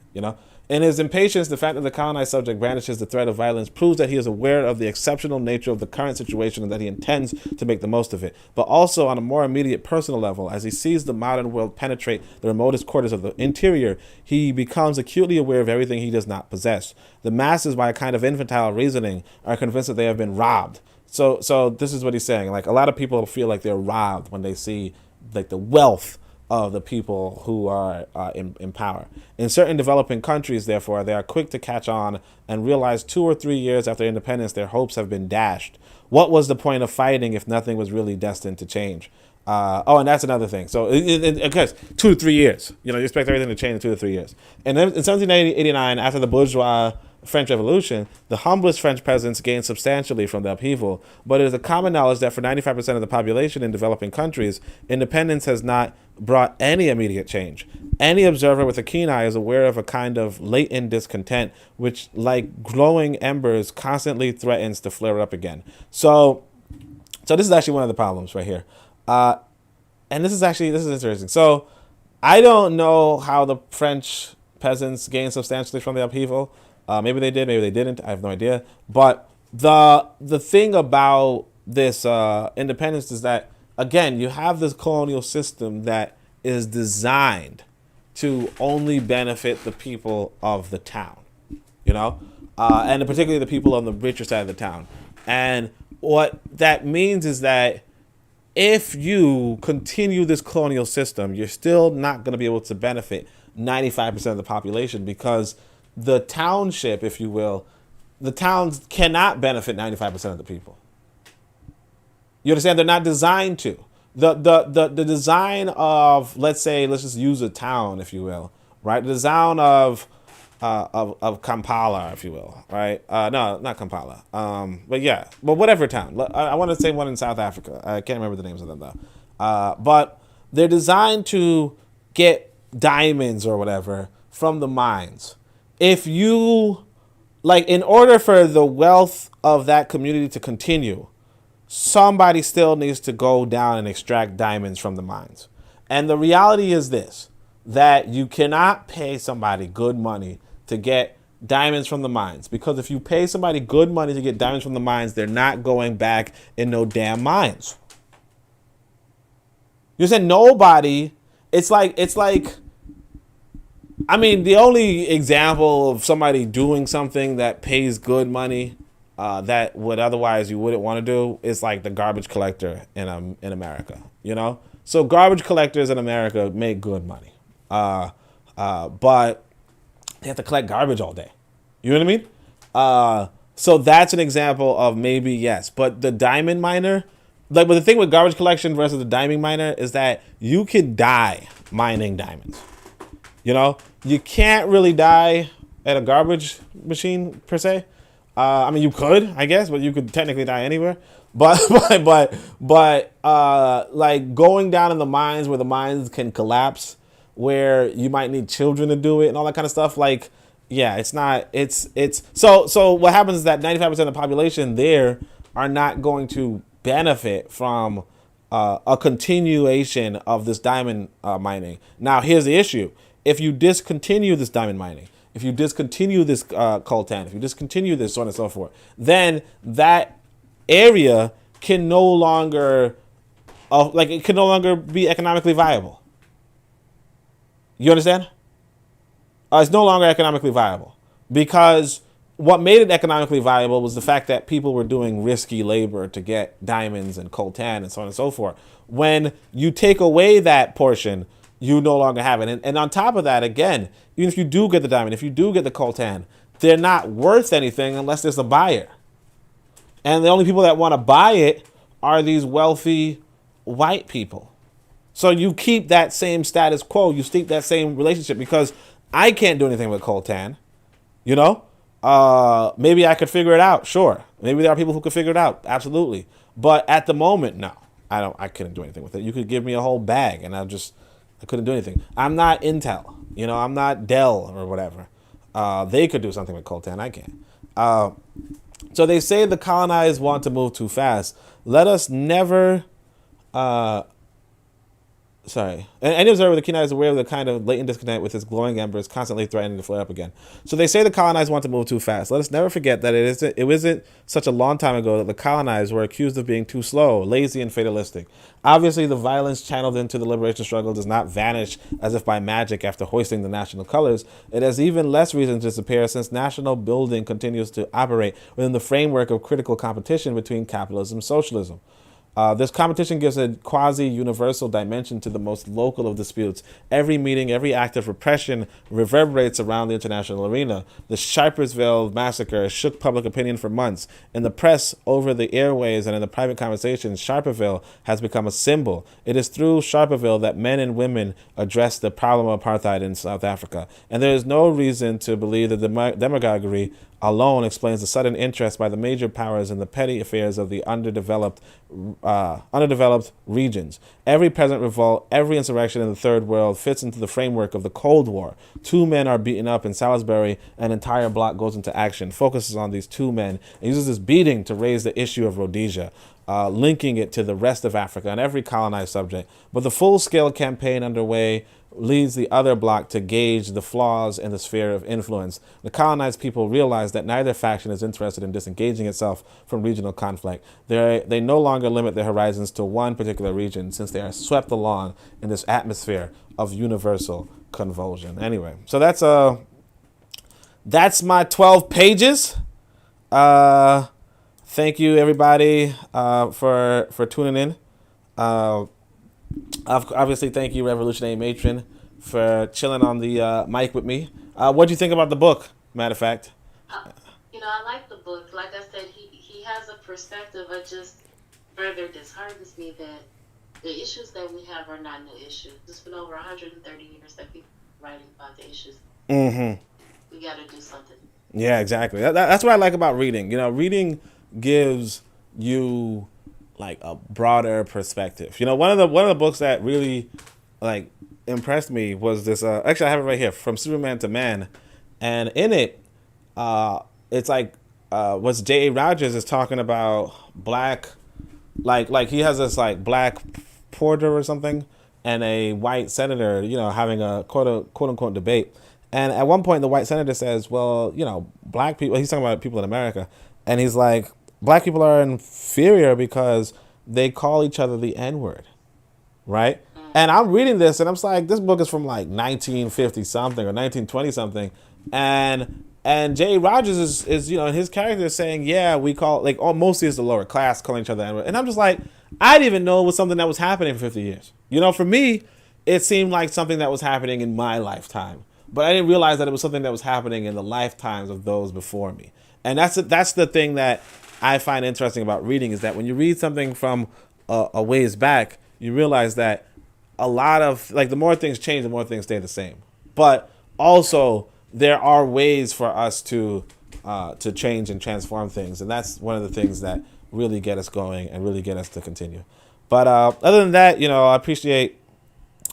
In his impatience, the fact that the colonized subject brandishes the threat of violence proves that he is aware of the exceptional nature of the current situation and that he intends to make the most of it. But also on a more immediate personal level, as he sees the modern world penetrate the remotest quarters of the interior, he becomes acutely aware of everything he does not possess. The masses, by a kind of infantile reasoning, are convinced that they have been robbed. So this is what he's saying. Like, a lot of people feel like they're robbed when they see like the wealth of the people who are in power. In certain developing countries, therefore, they are quick to catch on and realize 2 or 3 years after independence, their hopes have been dashed. What was the point of fighting if nothing was really destined to change? And that's another thing. So, of course, 2 to 3 years. You expect everything to change in 2 to 3 years. And then in 1789, after the bourgeois French Revolution, the humblest French peasants gained substantially from the upheaval, but it is a common knowledge that for 95% of the population in developing countries, independence has not brought any immediate change. Any observer with a keen eye is aware of a kind of latent discontent, which, like glowing embers, constantly threatens to flare up again. So this is actually one of the problems right here. And this is interesting. So I don't know how the French peasants gained substantially from the upheaval. Maybe they did, maybe they didn't. I have no idea. But the thing about this independence is that, again, you have this colonial system that is designed to only benefit the people of the town, and particularly the people on the richer side of the town. And what that means is that if you continue this colonial system, you're still not going to be able to benefit 95% of the population, because the township, if you will, the towns cannot benefit 95% of the people. You understand? They're not designed to. The design of, let's just use a town, if you will, right? The design of Kampala, if you will, right? No, not Kampala. But yeah, but whatever town. I want to say one in South Africa. I can't remember the names of them though. But they're designed to get diamonds or whatever from the mines. If you, like, in order for the wealth of that community to continue, somebody still needs to go down and extract diamonds from the mines. And the reality is this, that you cannot pay somebody good money to get diamonds from the mines. Because if you pay somebody good money to get diamonds from the mines, they're not going back in no damn mines. You said nobody. It's like, I mean, the only example of somebody doing something that pays good money that would otherwise you wouldn't want to do is like the garbage collector in America, you know? So garbage collectors in America make good money. But they have to collect garbage all day. You know what I mean? So that's an example of maybe yes. But the diamond miner, but the thing with garbage collection versus the diamond miner is that you could die mining diamonds. You know, you can't really die at a garbage machine per se. I mean, you could, I guess, but you could technically die anywhere. But like going down in the mines where the mines can collapse, where you might need children to do it and all that kind of stuff. Like, yeah, it's not. So what happens is that 95% of the population there are not going to benefit from a continuation of this diamond mining. Now, here's the issue. If you discontinue this diamond mining, if you discontinue this coltan, if you discontinue this, so on and so forth, then that area can no longer, it can no longer be economically viable. You understand? It's no longer economically viable because what made it economically viable was the fact that people were doing risky labor to get diamonds and coltan and so on and so forth. When you take away that portion, you no longer have it. And on top of that, again, even if you do get the diamond, if you do get the coltan, they're not worth anything unless there's a buyer. And the only people that want to buy it are these wealthy white people. So you keep that same status quo. You keep that same relationship because I can't do anything with coltan. You know? Maybe I could figure it out. Sure. Maybe there are people who could figure it out. Absolutely. But at the moment, no. I couldn't do anything with it. You could give me a whole bag and I couldn't do anything. I'm not Intel. You know, I'm not Dell or whatever. They could do something with coltan. I can't. So they say the colonized want to move too fast. Let us never... Any observer, the keen eye is aware of the kind of latent discontent with its glowing embers constantly threatening to flare up again. So they say the colonized want to move too fast. Let us never forget that it wasn't such a long time ago that the colonized were accused of being too slow, lazy, and fatalistic. Obviously, the violence channeled into the liberation struggle does not vanish as if by magic after hoisting the national colors. It has even less reason to disappear since national building continues to operate within the framework of critical competition between capitalism and socialism. This competition gives a quasi-universal dimension to the most local of disputes. Every meeting, every act of repression reverberates around the international arena. The Sharpersville massacre shook public opinion for months. In the press, over the airways, and in the private conversations, Sharperville has become a symbol. It is through Sharperville that men and women address the problem of apartheid in South Africa. And there is no reason to believe that the demagoguery alone explains the sudden interest by the major powers in the petty affairs of the underdeveloped regions. Every peasant revolt, every insurrection in the third world fits into the framework of the Cold War. 2 men are beaten up in Salisbury. An entire bloc goes into action, focuses on these 2 men, and uses this beating to raise the issue of Rhodesia, linking it to the rest of Africa and every colonized subject. But the full-scale campaign underway leads the other bloc to gauge the flaws in the sphere of influence. The colonized people realize that neither faction is interested in disengaging itself from regional conflict. They no longer limit their horizons to one particular region since they are swept along in this atmosphere of universal convulsion. Anyway, so that's my 12 pages. Thank you, everybody, for tuning in. Obviously, thank you, Revolutionary Matron, for chilling on the mic with me. What do you think about the book, matter of fact? I like the book. Like I said, he has a perspective. further disheartens me that the issues that we have are not new issues. It's been over 130 years that people are writing about the issues. Mm-hmm. We got to do something. Yeah, exactly. That's what I like about reading. Reading gives you like a broader perspective. One of the books that really like impressed me was this. Actually, I have it right here, From Superman to Man, and in it, it's like what's J.A. Rogers is talking about black, like he has this like black porter or something, and a white senator, having a quote unquote debate. And at one point, the white senator says, "Well, black people." He's talking about people in America, and he's like, "Black people are inferior because they call each other the N-word, right?" And I'm reading this, and I'm like, "This book is from like 1950 something or 1920 something," and Jay Rogers is his character is saying, "Yeah, we call like mostly it's the lower class calling each other N-word," and I'm just like, I didn't even know it was something that was happening for 50 years. For me, it seemed like something that was happening in my lifetime. But I didn't realize that it was something that was happening in the lifetimes of those before me. And that's the thing that I find interesting about reading, is that when you read something from a ways back, you realize that a lot of, like, the more things change, the more things stay the same. But also, there are ways for us to change and transform things. And that's one of the things that really get us going and really get us to continue. But other than that, I appreciate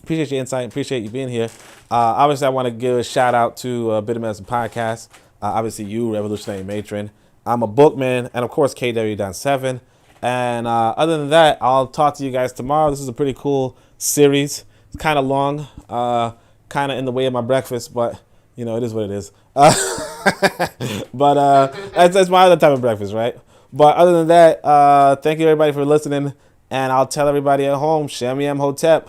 your insight. Appreciate you being here. Obviously, I want to give a shout out to Bitter Medicine Podcast. Obviously, you, Revolutionary Matron. I'm a bookman, and of course, KW-7. And other than that, I'll talk to you guys tomorrow. This is a pretty cool series. It's kind of long, kind of in the way of my breakfast, but it is what it is. But that's my other type of breakfast, right? But other than that, thank you everybody for listening, and I'll tell everybody at home, Shem Yam Hotep.